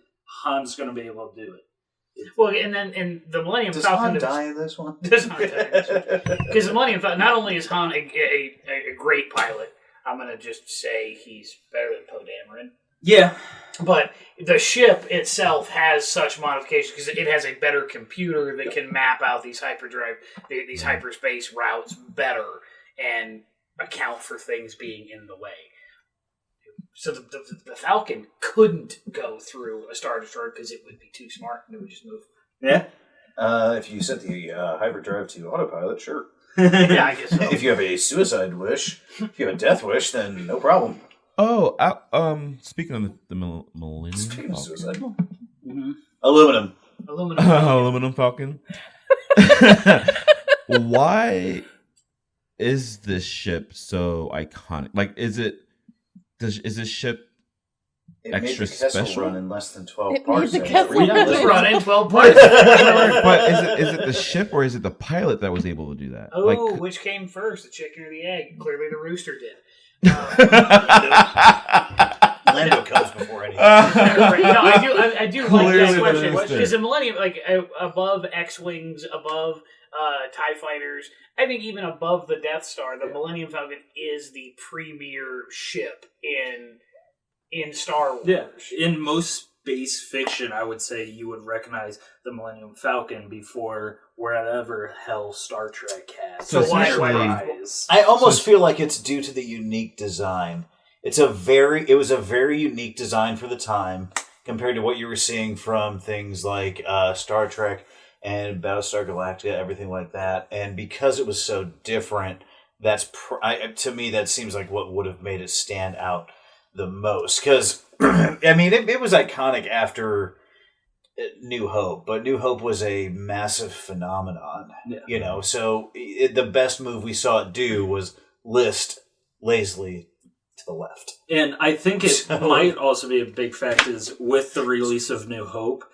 Han's going to be able to do it. Well, and then in the Millennium Does Falcon... Han die in this one? Does Han die in this one? Because the Millennium Falcon, not only is Han a great pilot, I'm going to just say he's better than Poe Dameron. Yeah. But the ship itself has such modifications because it has a better computer that can map out these hyperdrive, these hyperspace routes better and account for things being in the way. So the Falcon couldn't go through a Star Destroyer because it would be too smart and it would just move. Yeah. If you set the hyperdrive to autopilot, sure. Yeah, I guess so. If you have a suicide wish, if you have a death wish, then no problem. Oh, speaking of the Millennium Speaking of Falcon. suicide. Mm-hmm. Aluminum. Aluminum Falcon. Why is this ship so iconic? Like, is this ship It extra made the Kessel special? Run in less than 12 It made the parsecs. Kessel Read Run. that Run list. in 12 parts. But is it the ship or is it the pilot that was able to do that? Oh, which came first, the chicken or the egg? Clearly the rooster did. Lando comes before anything. I do like Clearly that the question rooster. because the Millennium, like above X-wings, above TIE fighters, I think even above the Death Star, the Millennium Falcon is the premier ship in Star Wars. Yeah, in most space fiction, I would say you would recognize the Millennium Falcon before whatever hell Star Trek has. So why- Enterprise. I almost feel like it's due to the unique design. It was a very unique design for the time compared to what you were seeing from things like Star Trek and Battlestar Galactica, everything like that. And because it was so different, to me that seems like what would have made it stand out the most. Because I mean, it was iconic after New Hope, but New Hope was a massive phenomenon. Yeah. You know, so the best move we saw it do was list lazily to the left. And I think it might also be a big fact is with the release of New Hope,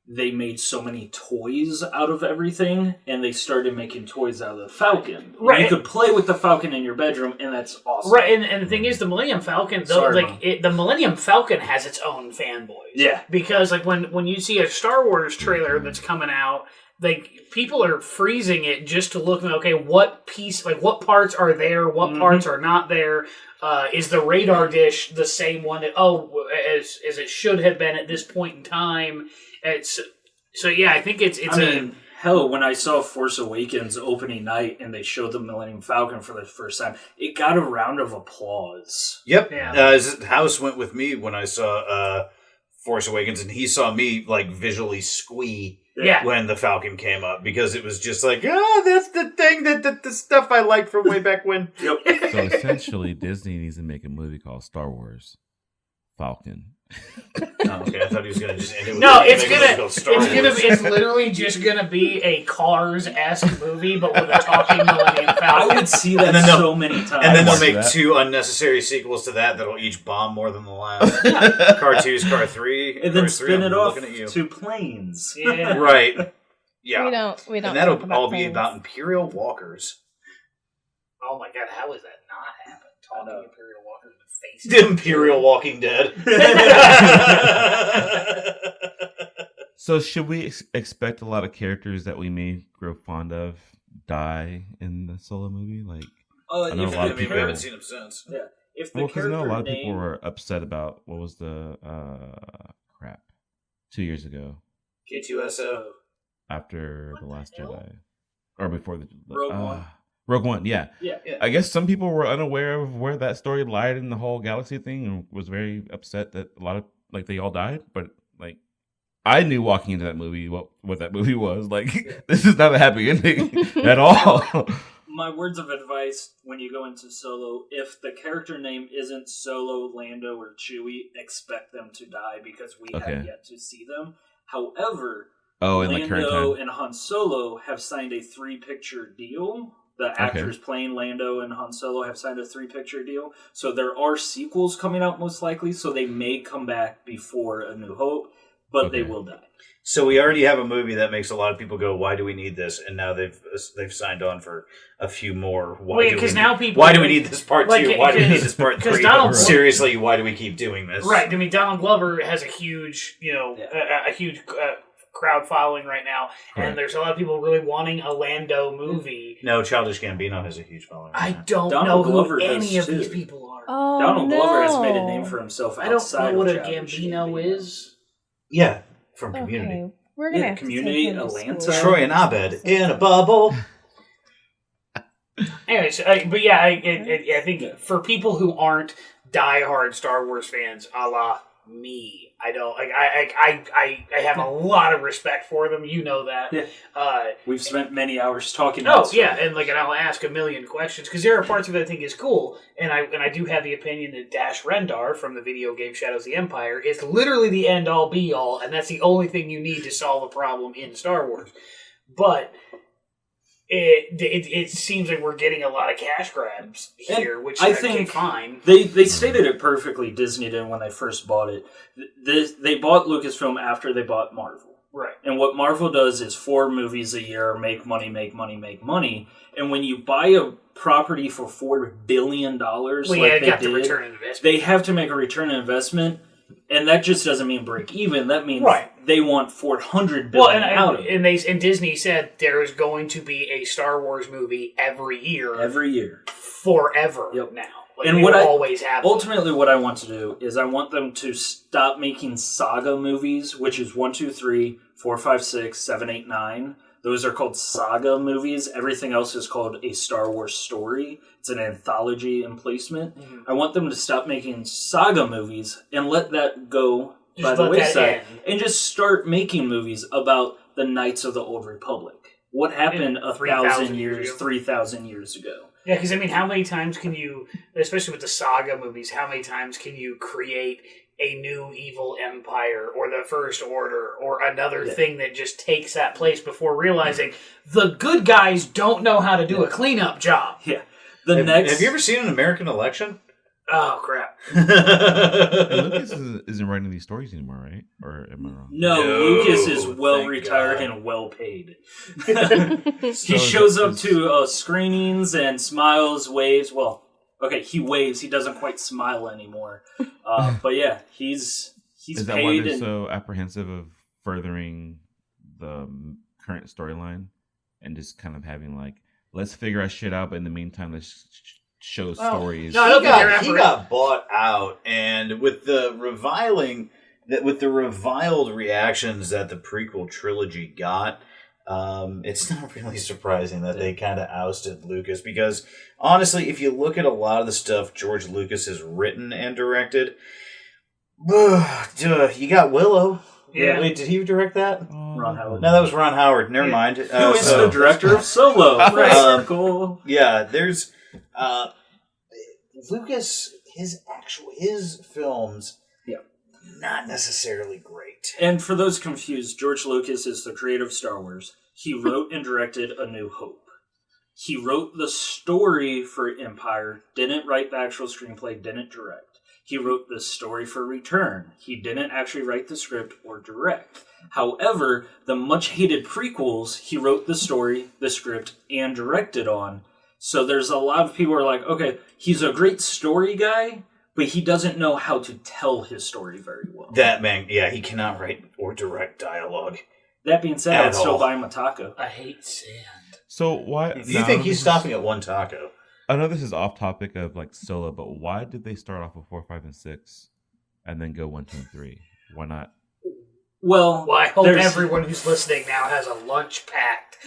they made so many toys out of everything, and they started making toys out of the Falcon. Right. You could play with the Falcon in your bedroom, and that's awesome. Right, and the thing is, the Millennium Falcon, though, the Millennium Falcon has its own fanboys. Yeah. Because like when you see a Star Wars trailer that's coming out, like people are freezing it just to look. Okay, what parts are there? What parts are not there? Is the radar dish the same one that as it should have been at this point in time? So yeah, I think it's. Hell, when I saw Force Awakens opening night and they showed the Millennium Falcon for the first time, it got a round of applause. Yep. Yeah. House went with me when I saw Force Awakens, and he saw me like visually squee when the Falcon came up because it was just like, that's the thing that the stuff I liked from way back when. Yep. So essentially, Disney needs to make a movie called Star Wars Falcon. Oh, okay, I thought he was gonna just end it with No, it's literally just gonna be a Cars-esque movie, but with a talking Millennium Falcon. I would see that so many times. And then they'll watch make that. 2 unnecessary sequels to that'll each bomb more than the last. Car 2's Car 3. and then Car 3, spin I'm it off looking at you. to planes. Yeah. Right. Yeah. We don't. And that'll talk about all be things. about Imperial Walkers. Oh my god, how has that not happened? Talking Imperial Walkers with faces. The Imperial Walking Dead. So should we expect a lot of characters that we may grow fond of die in the Solo movie? Like, I know a lot of we people. haven't seen them since. Yeah. If the Because I know a lot of people name- were upset about what was the 2 years ago K2SO. after the Last Jedi, or before the Rogue One. Rogue One, yeah. Yeah. I guess some people were unaware of where that story lied in the whole galaxy thing, and was very upset that a lot of they all died. But like, I knew walking into that movie what that movie was like. This is not a happy ending at all. My words of advice when you go into Solo, if the character name isn't Solo, Lando, or Chewie, expect them to die because we have yet to see them. However, in the current Lando time. and Han Solo have signed a 3-picture deal. The actors playing Lando and Han Solo have signed a 3-picture deal. So there are sequels coming out most likely, so they may come back before A New Hope, but they will die. So we already have a movie that makes a lot of people go, "Why do we need this?" And now they've signed on for a few more. Why do we need this part 2? Why do we need this part 3? Seriously, why do we keep doing this? Right. I mean, Donald Glover has a huge, a huge crowd following right now, and there's a lot of people really wanting a Lando movie. No, Childish Gambino has a huge following. I don't know who any of these people are. Oh, Donald Glover has made a name for himself outside I don't know what a of Childish Gambino is. Yeah, from Community. Okay. We're gonna have Community, to take him to Atlanta. school. Troy and Abed in a bubble. Anyways, but yeah, I think for people who aren't diehard Star Wars fans, a la me. I don't like. I have a lot of respect for them. You know that. Yeah. We've spent many hours talking. Oh about yeah, stuff. and I'll ask a million questions because there are parts of it I think is cool, and I do have the opinion that Dash Rendar from the video game Shadows of the Empire is literally the end all be all, and that's the only thing you need to solve a problem in Star Wars. But it seems like we're getting a lot of cash grabs here, which I think fine. They stated it perfectly. Disney did when they first bought it. They bought Lucasfilm after they bought Marvel. Right. And what Marvel does is 4 movies a year, make money. And when you buy a property for $4 billion, return on investment. They have to make a return on investment. And that just doesn't mean break even. That means they want $400 billion out of it. And Disney said there is going to be a Star Wars movie every year. Every year. Forever now. And always have. Ultimately, what I want to do is I want them to stop making saga movies, which is 1, 2, 3, 4, 5, 6, 7, 8, 9. Those are called saga movies. Everything else is called a Star Wars story. It's an anthology emplacement. Mm-hmm. I want them to stop making saga movies and let that go by the wayside. And just start making movies about the Knights of the Old Republic. What happened 1,000 years, 3,000 years ago? Yeah, because how many times can you, especially with the saga movies, how many times can you create a new evil empire or the First Order or another thing that just takes that place before realizing the good guys don't know how to do a cleanup job? Yeah. Have you ever seen an American election? Oh, crap. Lucas isn't writing these stories anymore, right? Or am I wrong? No, Lucas is well retired and well paid. He shows up to screenings and smiles, waves. Well, okay, he waves. He doesn't quite smile anymore. But yeah, he's Is that paid. why they're so apprehensive of furthering the current storyline and just kind of having let's figure our shit out, but in the meantime, let's show stories. No, he got bought out, and with the reviled reactions that the prequel trilogy got, it's not really surprising that they kind of ousted Lucas, because honestly, if you look at a lot of the stuff George Lucas has written and directed, you got Willow. Yeah. Wait, did he direct that? Ron Howard. No, that was Ron Howard. Never mind. Who is the director of Solo? Cool. Yeah, there's Lucas. His films, not necessarily great. And for those confused, George Lucas is the creator of Star Wars. He wrote and directed A New Hope. He wrote the story for Empire, didn't write the actual screenplay, didn't direct. He wrote the story for Return. He didn't actually write the script or direct. However, the much-hated prequels, he wrote the story, the script, and directed on. So there's a lot of people who are like, okay, he's a great story guy, but he doesn't know how to tell his story very well. That man, he cannot write or direct dialogue. That being said, I'd still buy him a taco. I hate sand. So why? Do you think he's stopping at one taco? I know this is off topic of Solo, but why did they start off with 4, 5, and 6, and then go 1, 2, and 3? Why not? Well, I hope everyone who's listening now has a lunch packed.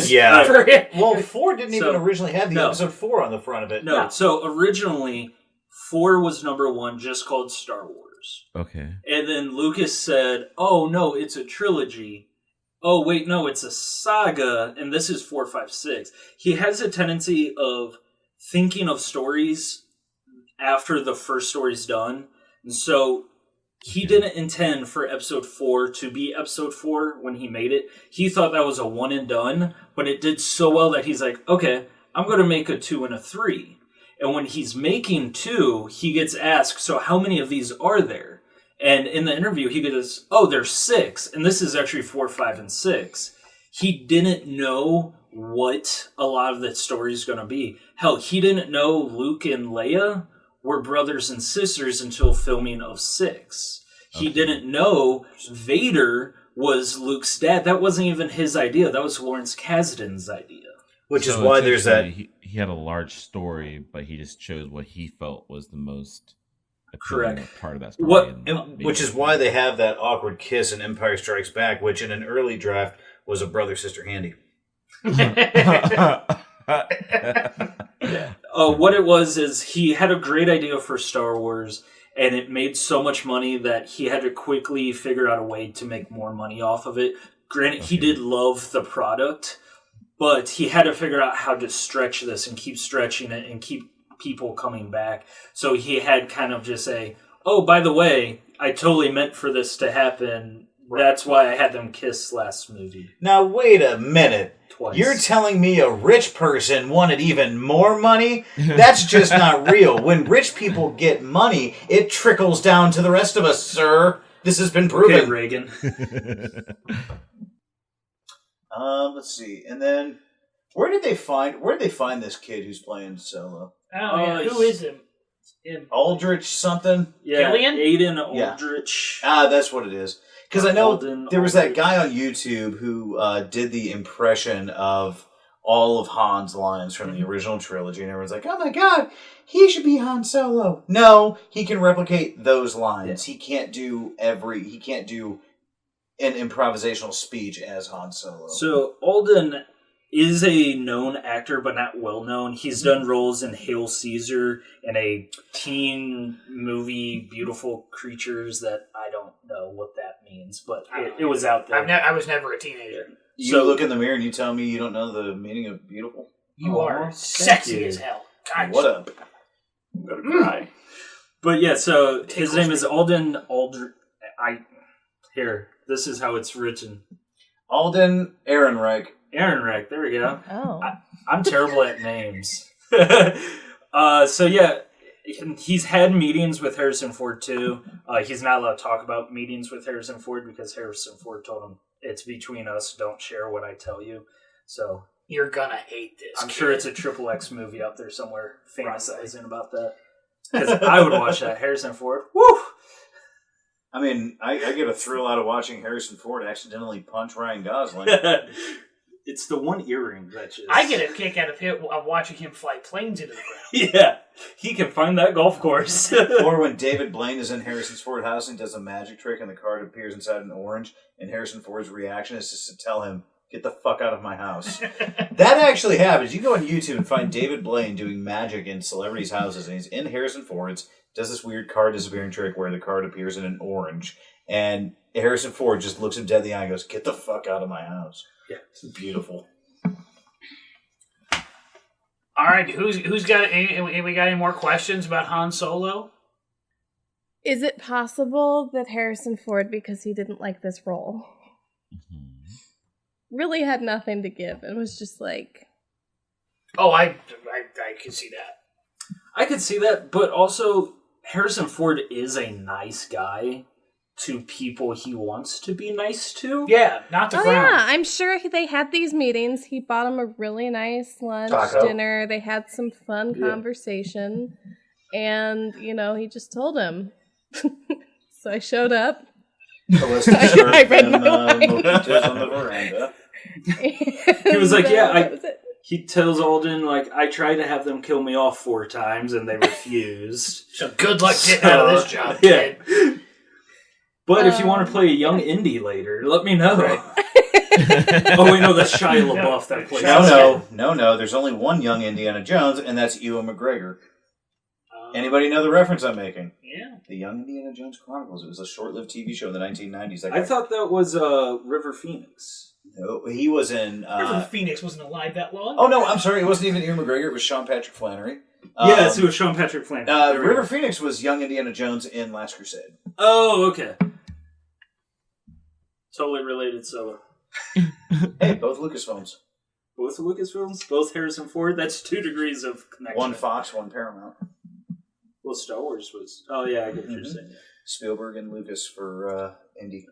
Yeah. For him. Well, 4 didn't even originally have the episode 4 on the front of it. No. So originally, 4 was number 1, just called Star Wars. Okay. And then Lucas said, "Oh no, it's a trilogy. Oh wait, no, it's a saga, and this is 4, 5, 6." He has a tendency of thinking of stories after the first story's done. And so he didn't intend for episode 4 to be episode 4 when he made it. He thought that was a one and done, but it did so well that he's like, okay, I'm going to make a 2 and a 3. And when he's making 2, he gets asked, so how many of these are there? And in the interview, he goes, oh, there's 6. And this is actually 4, 5, and 6. He didn't know what a lot of the story is going to be. Hell, he didn't know Luke and Leia were brothers and sisters until filming of 6. He didn't know Vader was Luke's dad. That wasn't even his idea. That was Lawrence Kasdan's idea. Which is why there's that... He had a large story, but he just chose what he felt was the most correct part of that story. Which is why they have that awkward kiss in Empire Strikes Back, which in an early draft was a brother-sister handy. What it was is he had a great idea for Star Wars, and it made so much money that he had to quickly figure out a way to make more money off of it. Granted, he did love the product, but he had to figure out how to stretch this and keep stretching it and keep people coming back. So he had kind of just say, oh, by the way, I totally meant for this to happen. That's why I had them kiss last movie. Now, wait a minute. Twice. You're telling me a rich person wanted even more money? That's just not real. When rich people get money, it trickles down to the rest of us, sir. This has been proven. Okay, Reagan. Let's see. And then, where did they find this kid who's playing Solo? Oh, yeah. Who is him? Aldrich something? Yeah, Killian? Aiden Aldrich. Ah, that's what it is. Because I know Alden there was that Aldrich. guy on YouTube who did the impression of all of Han's lines from the original trilogy, and everyone's like, oh my god, he should be Han Solo. No, he can replicate those lines. Yeah. He can't do an improvisational speech as Han Solo. So Alden is a known actor, but not well known. He's done roles in Hail Caesar and a teen movie, Beautiful Creatures, that I don't know what that means, but it was out there. I was never a teenager. You look in the mirror and you tell me you don't know the meaning of beautiful? You are thank sexy you. as hell. God, What up? I'm gonna cry. But yeah, so his Tickles name me. is Alden Aldrich. This is how it's written. Alden Ehrenreich. Ehrenreich, there we go. Oh. I'm terrible at names. So yeah, he's had meetings with Harrison Ford too. He's not allowed to talk about meetings with Harrison Ford because Harrison Ford told him, it's between us, don't share what I tell you. So You're gonna hate this. I'm kid. sure it's a XXX movie out there somewhere fantasizing about that. Because I would watch that. Harrison Ford, woo! I mean, I get a thrill out of watching Harrison Ford accidentally punch Ryan Gosling. It's the one earring that just... I get a kick out of watching him fly planes into the ground. Yeah, he can find that golf course. Or when David Blaine is in Harrison Ford's house and does a magic trick and the card appears inside an orange, and Harrison Ford's reaction is just to tell him, get the fuck out of my house. That actually happens. You go on YouTube and find David Blaine doing magic in celebrities' houses, and he's in Harrison Ford's, does this weird card disappearing trick where the card appears in an orange, and Harrison Ford just looks him dead in the eye and goes, get the fuck out of my house. Yeah. It's beautiful. All right, who's got we got any more questions about Han Solo? Is it possible that Harrison Ford, because he didn't like this role, really had nothing to give and was just like... Oh, I can see that. I could see that, but also Harrison Ford is a nice guy to people he wants to be nice to. Yeah, not the Oh ground. yeah, I'm sure they had these meetings. He bought him a really nice lunch, Taco. dinner. They had some fun conversation. And, he just told him. So I showed up. I read my mind. mojitos on the veranda. He was like, yeah, that was it. He tells Alden, I tried to have them kill me off 4 times and they refused. So good luck getting out of this job, Yeah. kid. But if you want to play a young indie later, let me know. Oh, wait, no, that's Shia LaBeouf that plays. No. There's only one young Indiana Jones, and that's Ewan McGregor. Anybody know the reference I'm making? Yeah. The Young Indiana Jones Chronicles. It was a short-lived TV show in the 1990s. I thought that was River Phoenix. No, he was in... River Phoenix wasn't alive that long. Oh, no, I'm sorry. It wasn't even Ewan McGregor. It was Sean Patrick Flannery. Yes, it was Sean Patrick Flannery. River Phoenix was young Indiana Jones in Last Crusade. Oh, okay. Totally related Solo. Hey, both Lucasfilms. Both Lucasfilms, both Harrison Ford. That's 2 degrees of connection. One Fox, one Paramount. Well, Star Wars was... Oh, yeah, I get what you're saying. Spielberg and Lucas for Indy.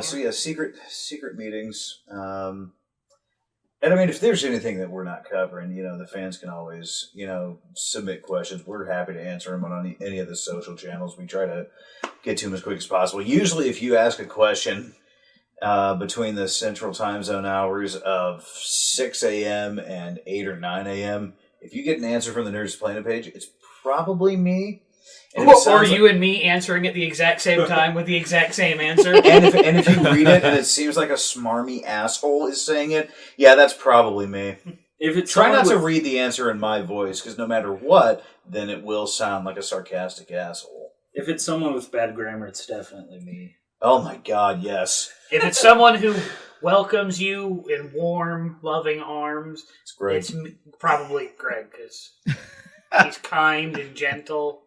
So yeah, secret meetings. And I mean, if there's anything that we're not covering, the fans can always, submit questions. We're happy to answer them on any of the social channels. We try to get to them as quick as possible. Usually, if you ask a question between the central time zone hours of 6 a.m. and 8 or 9 a.m., if you get an answer from the Nerdsplain It page, it's probably me. And if it Or sounds you and me answering at the exact same time with the exact same answer. and if you read it and it seems like a smarmy asshole is saying it, yeah, that's probably me. If it's Try not to with- read the answer in my voice, because no matter what, then it will sound like a sarcastic asshole. If it's someone with bad grammar, it's definitely me. Oh my god, yes. If it's someone who welcomes you in warm, loving arms, It's great. it's probably Greg, because he's kind and gentle.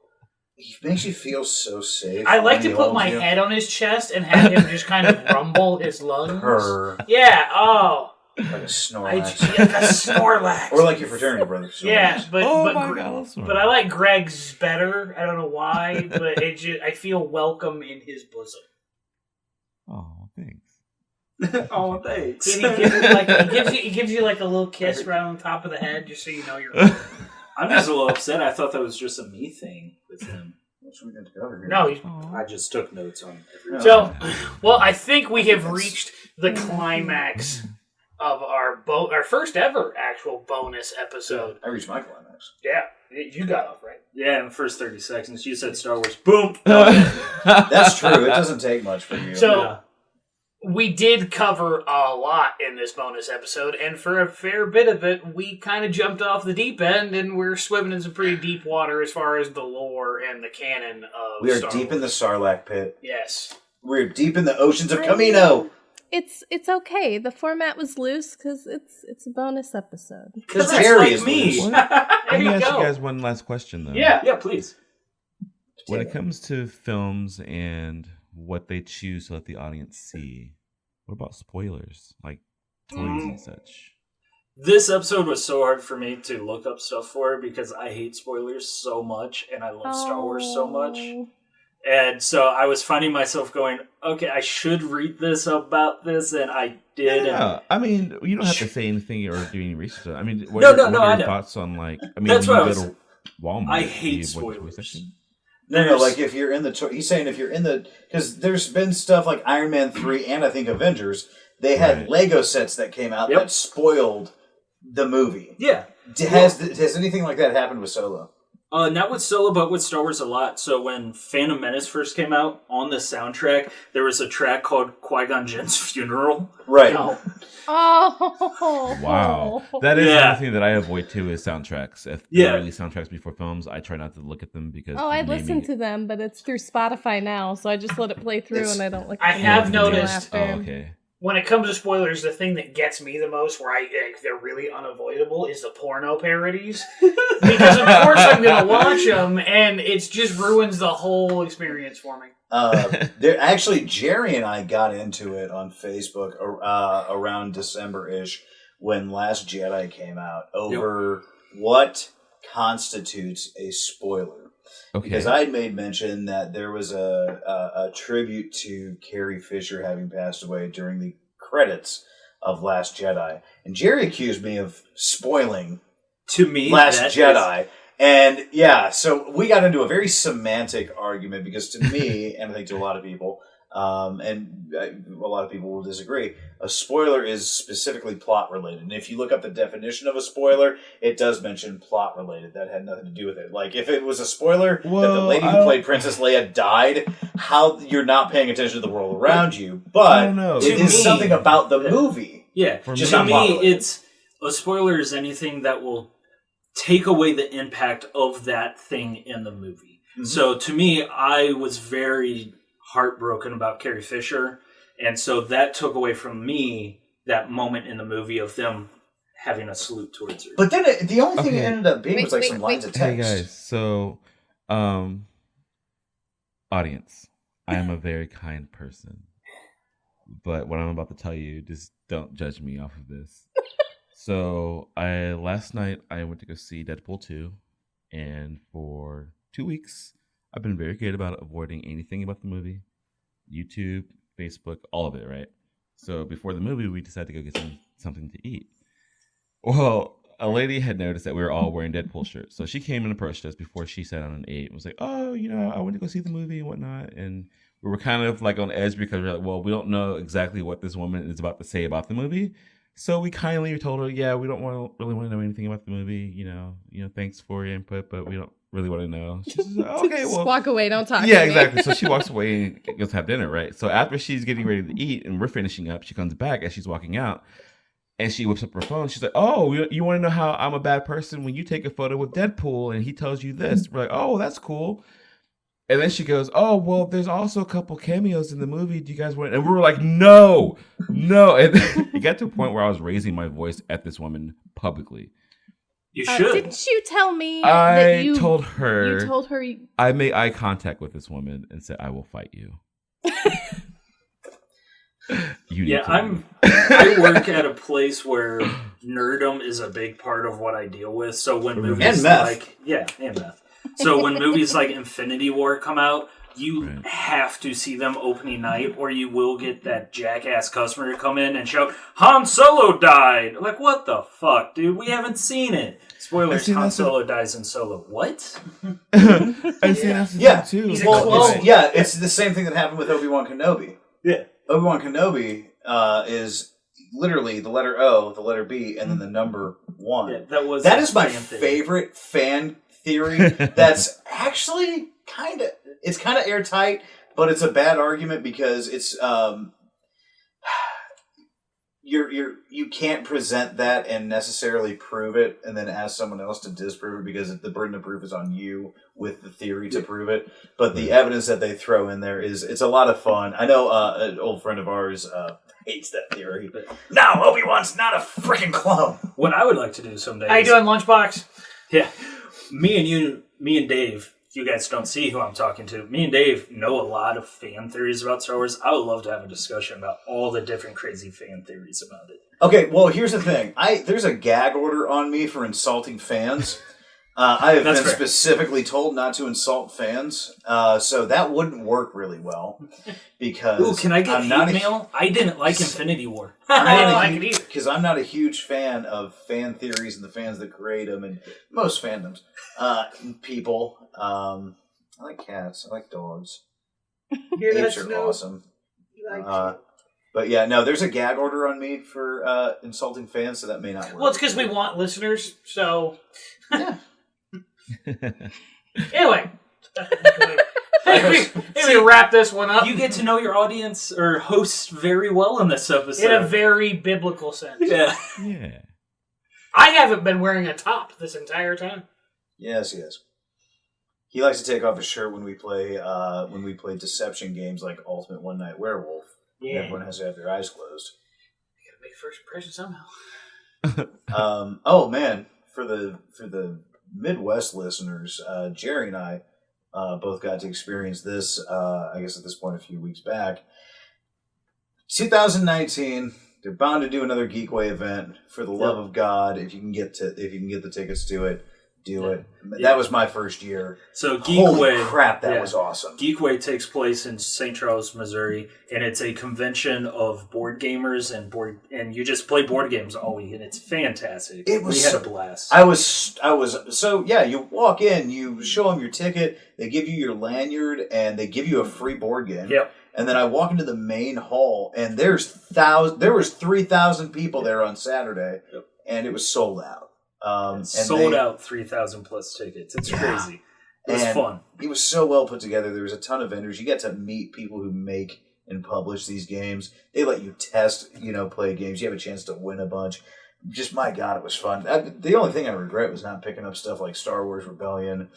He makes you feel so safe. I like when to he put holds my you. head on his chest and have him just kind of rumble his lungs. Purr. Yeah, oh. Like a I Snorlax. like a Snorlax. Or like your fraternity brother. Yeah, Snorlax. but Oh but, my Gre- God, I love Snorlax. but I like Greg's better. I don't know why, but I feel welcome in his bosom. Oh, thanks. Oh, thanks. And he gives you like a little kiss right on top of the head, just so you know you're. I'm just a little upset. I thought that was just a me thing with him. What's we got to cover here? No, he's I just took notes on everything. so. Well, I think we have reached the climax of our first ever actual bonus episode. I reached my climax. Yeah, you got off right. Yeah, in the first 30 seconds, you said Star Wars. Boom! That's true. It doesn't take much for you. So Yeah. we did cover a lot in this bonus episode, and for a fair bit of it, we kind of jumped off the deep end, and we're swimming in some pretty deep water as far as the lore and the canon of we are Star deep in the Wars. Sarlacc pit. Yes. We're deep in the oceans of Camino. It's okay. The format was loose because it's a bonus episode. Because Terry that's like is me. loose. There Let me you ask go. you guys one last question, though. Yeah. Yeah, please. When it comes to films and what they choose to let the audience see, what about spoilers, like toys and such? This episode was so hard for me to look up stuff for because I hate spoilers so much and I love Star Wars so much. Oh. And so I was finding myself going, okay, I should read this about this, and I did. Yeah, I mean, you don't have to say anything or do any research. I mean, what No, are, no, what no, are I your know. thoughts on like? I mean, That's when what you I go was- to Walmart. I do hate you avoid the toy spoilers. section? No, like if you're in the... he's saying if you're in the... Because there's been stuff like Iron Man 3 and I think Avengers. They had Right. Lego sets that came out Yep. that spoiled the movie. Yeah. Has anything like that happened with Solo? Not with Solo, but with Star Wars a lot. So when Phantom Menace first came out, on the soundtrack, there was a track called Qui-Gon Jinn's Funeral. Right. No. Oh Wow, that is Yeah. another thing that I avoid too is soundtracks. If Yeah. they release soundtracks before films, I try not to look at them because Oh, I the naming- listen to them, but it's through Spotify now, so I just let it play through It's- and I don't look. I at them have until noticed- Oh, after. okay. When it comes to spoilers, the thing that gets me the most, where they're really unavoidable, is the porno parodies. Because of course I'm going to watch them, and it just ruins the whole experience for me. There actually, Jerry and I got into it on Facebook around December-ish when Last Jedi came out over what constitutes a spoiler. Okay. Because I had made mention that there was a tribute to Carrie Fisher having passed away during the credits of Last Jedi, and Jerry accused me of spoiling To me, Last that Jedi. And yeah, so we got into a very semantic argument because to me, and I think to a lot of people, a lot of people will disagree, a spoiler is specifically plot related. And if you look up the definition of a spoiler, it does mention plot related. That had nothing to do with it. Like if it was a spoiler that the Well, lady I who don't- played Princess Leia died, how you're not paying attention to the world around you. But I don't know. it To is me- something about the movie. Yeah, For Just to not me, plot related. it's a spoiler is anything that will take away the impact of that thing in the movie. Mhm. So to me, I was very heartbroken about Carrie Fisher, and so that took away from me that moment in the movie of them having a salute towards her. But then the only thing it Okay. ended up being was like Wait, some wait, lines of Hey text. guys, so audience, I am a very kind person, but what I'm about to tell you, just don't judge me off of this. So last night I went to go see Deadpool 2, and for 2 weeks I've been very good about avoiding anything about the movie, YouTube, Facebook, all of it, right? So before the movie, we decided to go get something to eat. Well, a lady had noticed that we were all wearing Deadpool shirts. So she came and approached us before she sat down and ate and was like, oh, I went to go see the movie and whatnot. And we were kind of like on edge because we're like, well, we don't know exactly what this woman is about to say about the movie. So we kindly told her, yeah, we don't really want to know anything about the movie. Thanks for your input, but we don't really want to know. She's like, okay, Just well. walk away, don't talk. Yeah, to me. exactly. So she walks away and goes have dinner, right? So after she's getting ready to eat and we're finishing up, she comes back as she's walking out. And she whips up her phone. She's like, "Oh, you want to know how I'm a bad person when you take a photo with Deadpool and he tells you this?" We're like, "Oh, that's cool." And then she goes, "Oh, well, there's also a couple cameos in the movie. Do you guys want?" And we were like, "No, no." And it got to a point where I was raising my voice at this woman publicly. You should. Didn't you tell me I told her. You told her. I made eye contact with this woman and said, "I will fight you." I work at a place where nerdom is a big part of what I deal with. So when movies and meth. So when movies like Infinity War come out, you have to see them opening night, or you will get that jackass customer to come in and shout, "Han Solo died!" Like, what the fuck, dude? We haven't seen it. Spoilers: Han Solo dies in Solo. What? I've seen that too. It's the same thing that happened with Obi-Wan Kenobi. Yeah. Obi-Wan Kenobi is literally the letter O, the letter B, and then the number 1. Yeah, that is my favorite fan theory. That's actually kind of airtight, but it's a bad argument because it's you can't present that and necessarily prove it and then ask someone else to disprove it because the burden of proof is on you with the theory to prove it. But the evidence that they throw in there it's a lot of fun. I know an old friend of ours hates that theory, but no, Obi-Wan's not a freaking clone. What I would like to do someday. How you doing, Lunchbox? Yeah, me and Dave. You guys don't see who I'm talking to. Me and Dave know a lot of fan theories about Star Wars. I would love to have a discussion about all the different crazy fan theories about it. Okay, well, here's the thing. There's a gag order on me for insulting fans. I have been specifically told not to insult fans, so that wouldn't work really well. Because ooh, can I get hate mail? I didn't like Infinity War. I didn't like it either. Because I'm not a huge fan of fan theories and the fans that create them, and most fandoms. People. I like cats. I like dogs. Apes are awesome. But yeah, no, there's a gag order on me for insulting fans, so that may not work. Well, it's because we want listeners, so... Yeah. Anyway. Maybe wrap this one up. You get to know your audience or host very well in this episode. In a very biblical sense. Yeah. Yeah. I haven't been wearing a top this entire time. Yes. He likes to take off his shirt when we play deception games like Ultimate One Night Werewolf. Yeah. Everyone has to have their eyes closed. You gotta make a first impression somehow. Oh man, for the Midwest listeners, Jerry and I both got to experience this. I guess at this point, a few weeks back. 2019, they're bound to do another Geekway event. For the love of God, if you can get the tickets to it, do it. That was my first year. So Geekway, holy crap, that was awesome. Geekway takes place in St. Charles, Missouri, and it's a convention of board gamers and you just play board games all week, and it's fantastic. We had a blast. You walk in, you show them your ticket, they give you your lanyard, and they give you a free board game. Yep. And then I walk into the main hall, and there was 3,000 people there on Saturday, and it was sold out. Sold out 3,000 plus tickets. It's crazy. It was fun. It was so well put together. There was a ton of vendors. You get to meet people who make and publish these games. They let you test, play games. You have a chance to win a bunch. Just, my God, it was fun. The only thing I regret was not picking up stuff like Star Wars Rebellion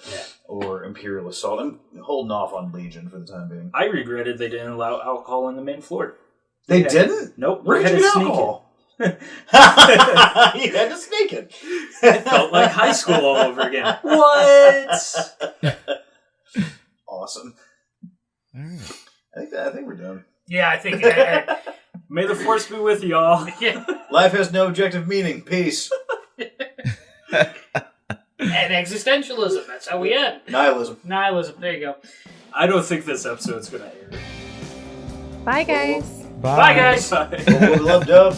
or Imperial Assault. I'm holding off on Legion for the time being. I regretted they didn't allow alcohol in the main floor. They didn't? Nope. Where did you get alcohol? You had to sneak it. It felt like high school all over again. What? Awesome. All right. I think we're done. Yeah, I think... May the force be with y'all. Yeah. Life has no objective meaning. Peace. And existentialism. That's how we end. Nihilism. There you go. I don't think this episode's going to air. Bye, guys. Bye guys. Bye. Love, dub.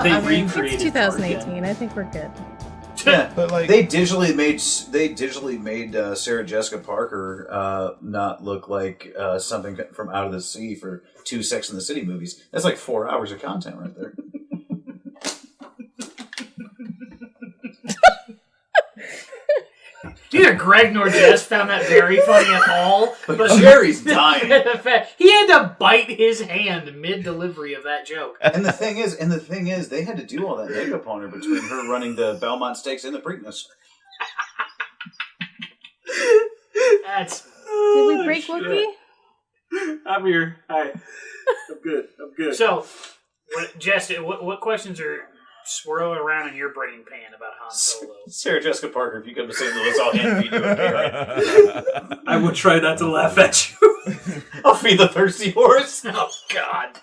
they I mean, recreated It's 2018. I think we're good. Yeah, But like, they digitally made Sarah Jessica Parker not look like something from Out of the Sea for 2 Sex and the City movies. That's like 4 hours of content right there. Neither Greg nor Jess found that very funny at all. But Jerry's dying. He had to bite his hand mid-delivery of that joke. And the thing is, they had to do all that makeup on her between her running the Belmont Stakes and the Preakness. That's... Did we break Wookiee? I'm here. Hi. I'm good. So, Jess, what questions are swirling around in your brain pan about Han Solo? Sarah Jessica Parker, if you come to St. Louis, I'll hand feed you a carrot. I would try not to laugh at you. I'll feed the thirsty horse. Oh, God.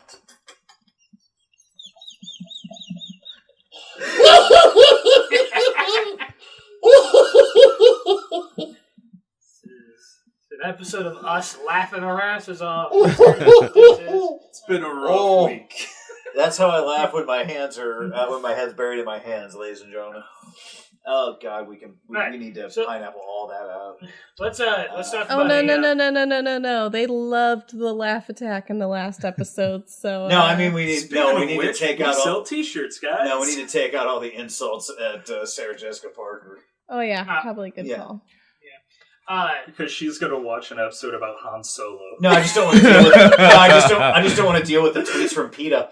It's an episode of us laughing our asses off. It's been a rough week. That's how I laugh when my hands are when my head's buried in my hands, ladies and gentlemen. Oh God, we need to pineapple all that out. Let's talk Oh about no! They loved the laugh attack in the last episode. So no, I mean we need to take out sell all T-shirts, guys. No, we need to take out all the insults at Sarah Jessica Parker. Oh yeah, probably a good call. Because she's gonna watch an episode about Han Solo. No, I just don't want to deal with. I just don't want to deal with the tweets from PETA.